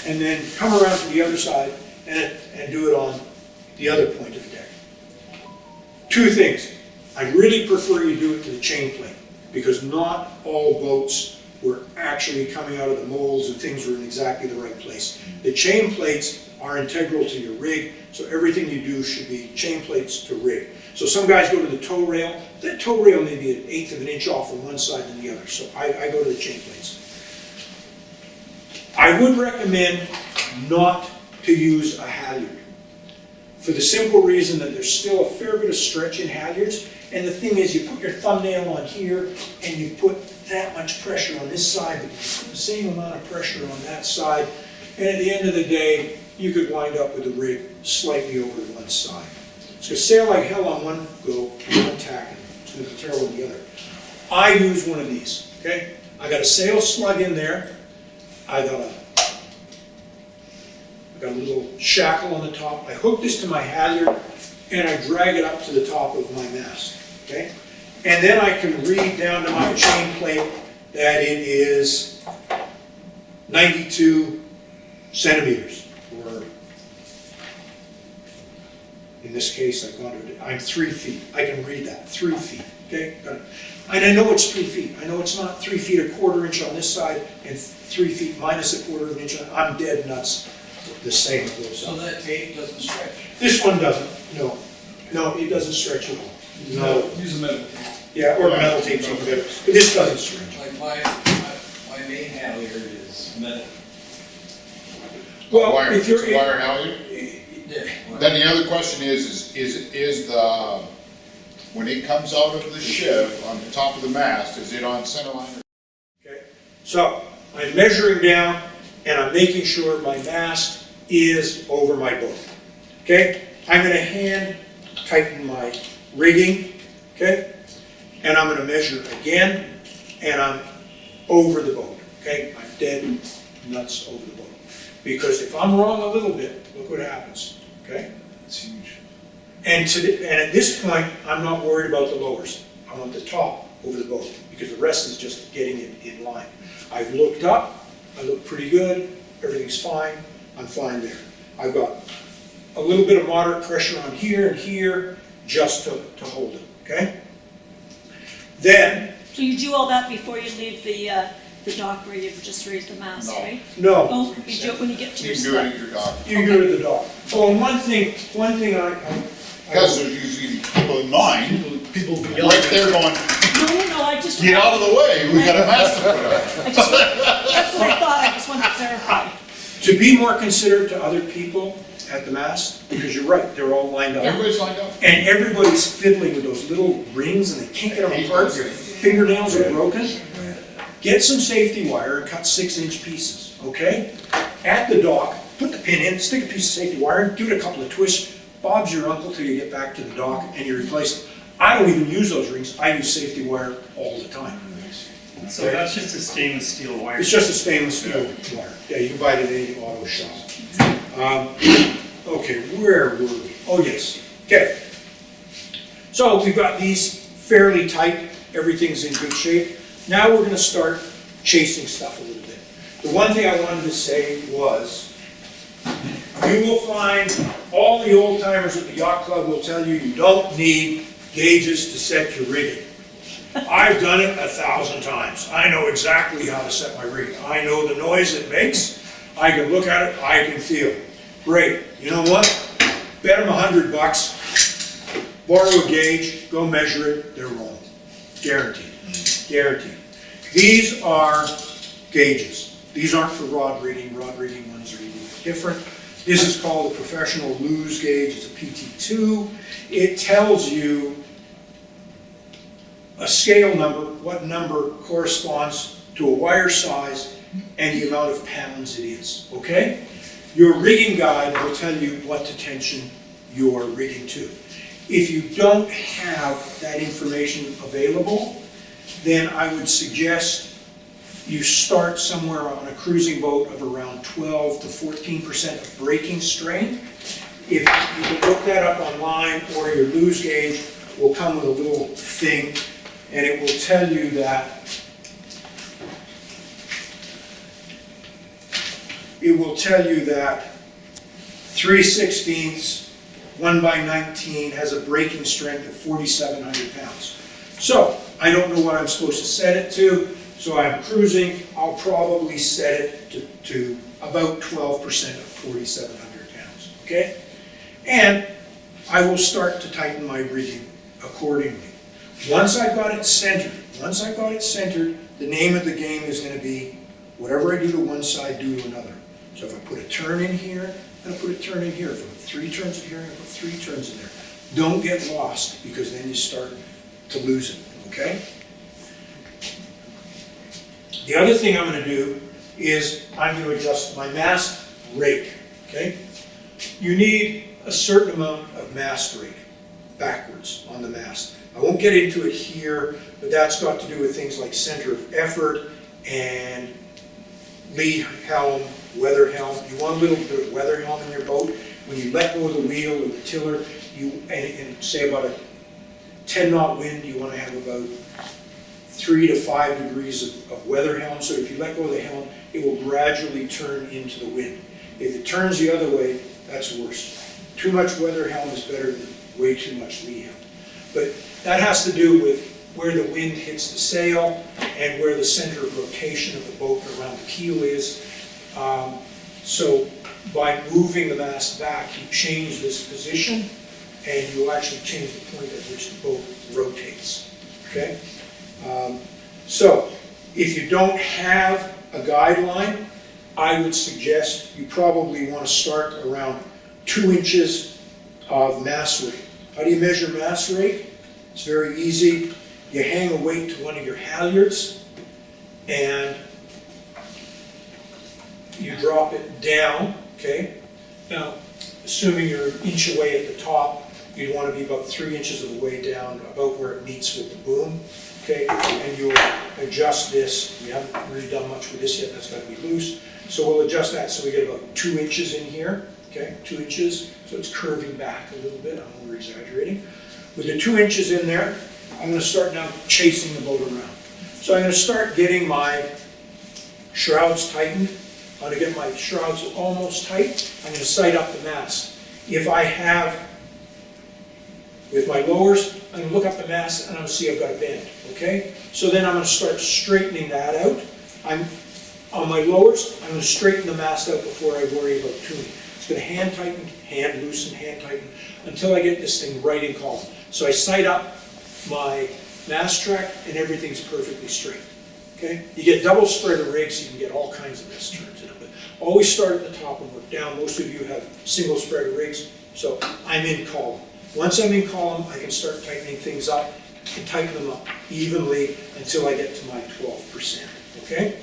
and then come around to the other side and do it on the other point of the deck. Two things. I really prefer you do it to the chain plate because not all boats were actually coming out of the molds and things were in exactly the right place. The chain plates are integral to your rig, so everything you do should be chain plates to rig. So some guys go to the tow rail. That tow rail may be 1/8 of an inch off from one side than the other, so I go to the chain plates. I would recommend not to use a halyard for the simple reason that there's still a fair bit of stretch in halyards, and the thing is you put your thumbnail on here and you put that much pressure on this side, but you put the same amount of pressure on that side, and at the end of the day, you could wind up with the rig slightly over to one side. It's going to sail like hell on one go, one tack, and it's going to be terrible on the other. I use one of these, okay? I got a sail slug in there. I got a got a little shackle on the top. I hook this to my halyard and I drag it up to the top of my mast, okay? And then I can read down to my chain plate that it is 92 centimeters, or in this case, I'm 3 feet. I can read that, 3 feet, okay? Got it. And I know it's 3 feet. I know it's not 3 feet a quarter inch on this side and 3 feet minus a quarter of an inch. I'm dead nuts the same of those. So that tape doesn't stretch? This one doesn't, no. No, it doesn't stretch at all. No. Use a metal tape. Yeah, or metal tape's even better, but this doesn't stretch. Like my main halyard is metal. Well, Wire, if you're, it's a wire halyard. Yeah. Then the other question is the, when it comes out of the shiv on the top of the mast, is it on center line? okay, so I'm measuring down and I'm making sure my mast is over my boat. Okay, I'm going to hand tighten my rigging, okay, and I'm going to measure again, and I'm over the boat. Okay, I'm dead nuts over the boat, because if I'm wrong a little bit, look what happens. Okay. It's huge. And at this point, I'm not worried about the lowers. I want the top over the boat, because the rest is just getting it in line. I've looked up, I look pretty good, everything's fine, I'm fine there. I've got a little bit of moderate pressure on here and here, just to hold it, okay? Then, So you do all that before you leave the dock where you've just raised the mast, No. right? no, Oh, you do it when you get to You your can do it spot. at your dock. you can do it at the dock. Oh, and one thing Because there's usually people in line, People will be yelling. right there going, No, I just. get out of the way, we got a mast to put on. That's what I thought, I just wanted to clarify. to be more considerate to other people at the mast, because you're right, they're all lined up. Everybody's lined up. And everybody's fiddling with those little rings and they can't get them apart, your fingernails are broken. Get some safety wire and cut 6-inch pieces, okay? At the dock, put the pin in, stick a piece of safety wire in, give it a couple of twists. Bob's your uncle till you get back to the dock and you replace it. I don't even use those rings, I use safety wire all the time. So that's just a stainless steel wire. It's just a stainless steel wire. Yeah, you can buy it at any auto shop. Okay, where were we? Oh, yes. Okay. So we've got these fairly tight. Everything's in good shape. Now we're going to start chasing stuff a little bit. The one thing I wanted to say was, you will find all the old timers at the yacht club will tell you you don't need gauges to set your rigging. I've done it 1,000 times. I know exactly how to set my rigging. I know the noise it makes. I can look at it, I can feel it. Great. You know what? Bet them $100. Borrow a gauge, go measure it, they're wrong. Guaranteed. Guaranteed. These are gauges. These aren't for rod reading. Rod reading ones are even different. This is called a professional lose gauge. It's a PT2. It tells you a scale number, what number corresponds to a wire size and the amount of pounds it is, okay? Your rigging guide will tell you what to tension your rigging to. If you don't have that information available, then I would suggest you start somewhere on a cruising boat of around 12 to 14% of braking strain. If you can look that up online, or your lose gauge will come with a little thing, and it will tell you that it will tell you that 3/16, 1/19 has a braking strength of 4,700 pounds. So I don't know what I'm supposed to set it to, so I'm cruising. I'll probably set it to about 12% of 4,700 pounds, okay? And I will start to tighten my rigging accordingly. Once I've got it centered, the name of the game is going to be whatever I do to one side, do to another. So if I put a turn in here, I'm going to put a turn in here. If I put 3 turns in here, I'm going to put 3 turns in there. Don't get lost, because then you start to lose it, okay? The other thing I'm going to do is I'm going to adjust my mast rake, okay? You need a certain amount of mast rake backwards on the mast. I won't get into it here, but that's got to do with things like center of effort and lee helm weather helm. You want a little bit of weather helm in your boat. When you let go of the wheel or the tiller, and say about a 10 knot wind, you want to have about 3 to 5 degrees of weather helm. So if you let go of the helm, it will gradually turn into the wind. If it turns the other way, that's worse. Too much weather helm is better than way too much lee helm. But that has to do with where the wind hits the sail and where the center of rotation of the boat around the keel is. So by moving the mast back, you change this position and you actually change the point at which the boat rotates. Okay? So if you don't have a guideline, I would suggest you probably want to start around 2 inches of mast rate. How do you measure mast rate? It's very easy. You hang a weight to one of your halyards and you drop it down, okay? Now, assuming you're an inch away at the top, you'd want to be about 3 inches of the way down, about where it meets with the boom, okay? And you'll adjust this. We haven't really done much with this yet, that's got to be loose. So we'll adjust that so we get about 2 inches in here, okay? 2 inches, so it's curving back a little bit, I'm over exaggerating. With the 2 inches in there, I'm going to start now chasing the boat around. So I'm going to start getting my shrouds tightened. I'm going to get my shrouds almost tight. I'm going to sight up the mast. If I have, with my lowers, I'm going to look up the mast and I'm going to see I've got a bend, okay? So then I'm going to start straightening that out. On my lowers, I'm going to straighten the mast out before I worry about tuning. It's going to hand tighten, hand loosen, hand tighten, until I get this thing right in column. So I sight up my mast track and everything's perfectly straight. Okay? You get double spreader rigs, you can get all kinds of mess turns in them, but always start at the top and work down. Most of you have single spreader rigs, so I'm in column. Once I'm in column, I can start tightening things up and tighten them up evenly until I get to my 12%. Okay?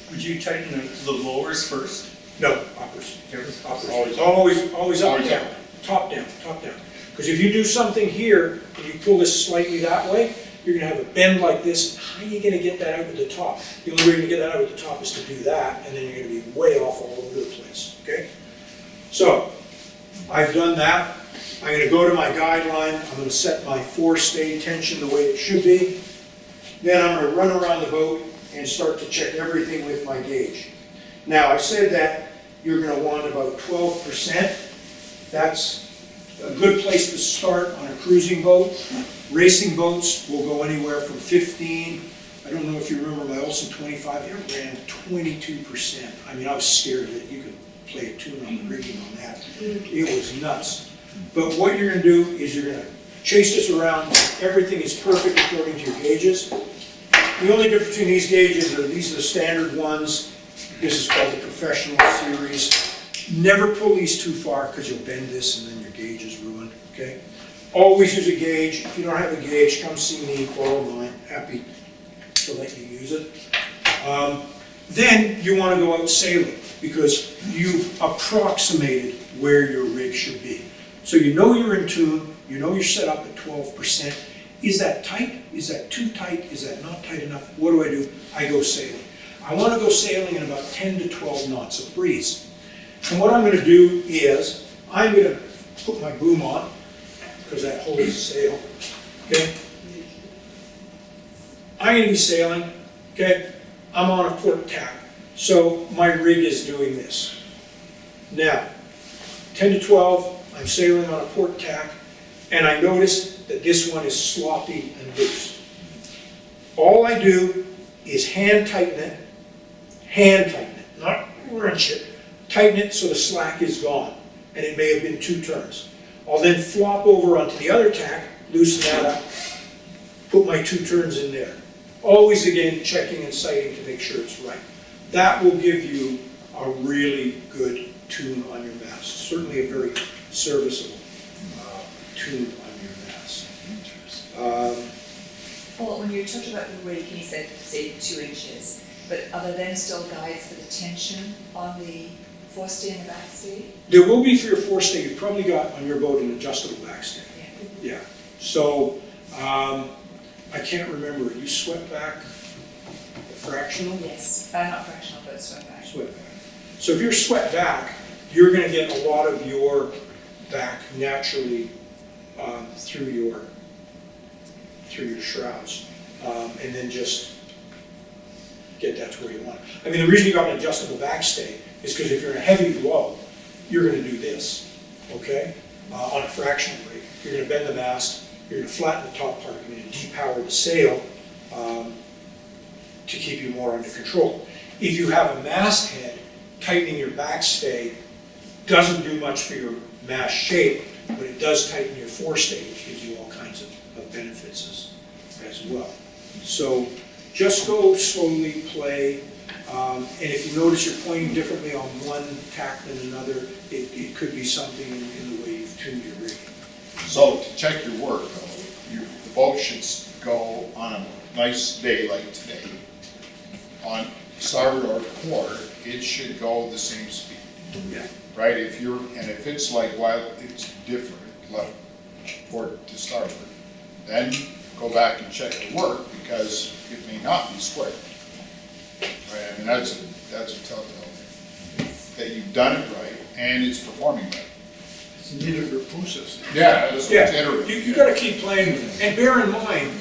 Would you tighten the lowers first? No, uppers. Uppers. Always up, down. Top down, top down. Because if you do something here and you pull this slightly that way, you're going to have a bend like this. How are you going to get that out at the top? The only way you're going to get that out at the top is to do that, and then you're going to be way off all over the place. Okay? So, I've done that. I'm going to go to my guideline. I'm going to set my forestay tension the way it should be. Then I'm going to run around the boat and start to check everything with my gauge. Now, I said that you're going to want about 12%. That's a good place to start on a cruising boat. Racing boats will go anywhere from 15. I don't know if you remember my Olsen 25, it ran 22%. I mean, I was scared that you could play a tune on the rigging on that. It was nuts. But what you're going to do is you're going to chase this around. Everything is perfect according to your gauges. The only difference between these gauges are these are the standard ones. This is called the professional series. Never pull these too far because you'll bend this and then your gauge is ruined, okay? Always use a gauge. If you don't have a gauge, come see me, borrow mine. Happy to let you use it. Then you want to go out sailing because you've approximated where your rig should be. So you know you're in tune, you know you're set up at 12%. Is that tight? Is that too tight? Is that not tight enough? What do? I go sailing. I want to go sailing in about 10 to 12 knots of breeze. And what I'm going to do is, I'm going to put my boom on, because that holds the sail, okay? I'm going to be sailing, okay? I'm on a port tack, so my rig is doing this. Now, 10 to 12, I'm sailing on a port tack, and I notice that this one is sloppy and loose. All I do is hand tighten it, not wrench it, tighten it so the slack is gone, and it may have been 2 turns. I'll then flop over onto the other tack, loosen that up, put my 2 turns in there. Always again checking and sighting to make sure it's right. That will give you a really good tune on your mast. Certainly a very serviceable tune on your mast. Well, when you talked about the rig, you said, say, 2 inches, but are there then still guides for the tension on the forestay and the backstay? There will be for your forestay. You've probably got on your boat an adjustable backstay. Yeah. So, I can't remember. You swept back the fractional? Yes, not fractional, but swept back. sweat back. So if you're sweat back, you're gonna get a lot of your back naturally through your shrouds, and then just get that to where you want it. I mean, the reason you got an adjustable backstay is because if you're in a heavy blow, you're gonna do this, okay? On a fractional rig, you're gonna bend the mast, you're gonna flatten the top part, you're gonna depower the sail to keep you more under control. If you have a masthead, tightening your backstay doesn't do much for your mast shape, but it does tighten your forestay, which gives you all kinds of benefits as well. So just go slowly, play, and if you notice you're pointing differently on one tack than another, it could be something in the way you've tuned your rig. So to check your work though, the boat should go on a nice day like today. On starboard or port, it should go the same speed. Yeah. Right, if it's like, while it's different, left port to starboard, then go back and check the work, because it may not be square. Right, I mean, that's a telltale that you've done it right, and it's performing right. It's an iterative process. Yeah, that's what Yeah, it's iterative. you gotta keep playing with it. And bear in mind,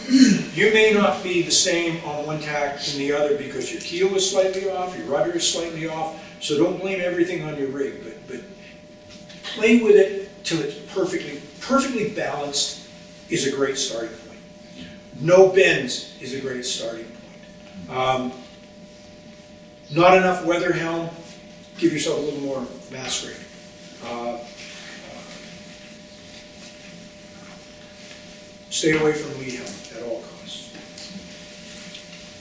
you may not be the same on one tack than the other because your keel is slightly off, your rudder is slightly off, so don't blame everything on your rig, but play with it till it's perfectly balanced is a great starting point. No bends is a great starting point. Not enough weather helm, give yourself a little more mast rating. Stay away from lead helm at all costs.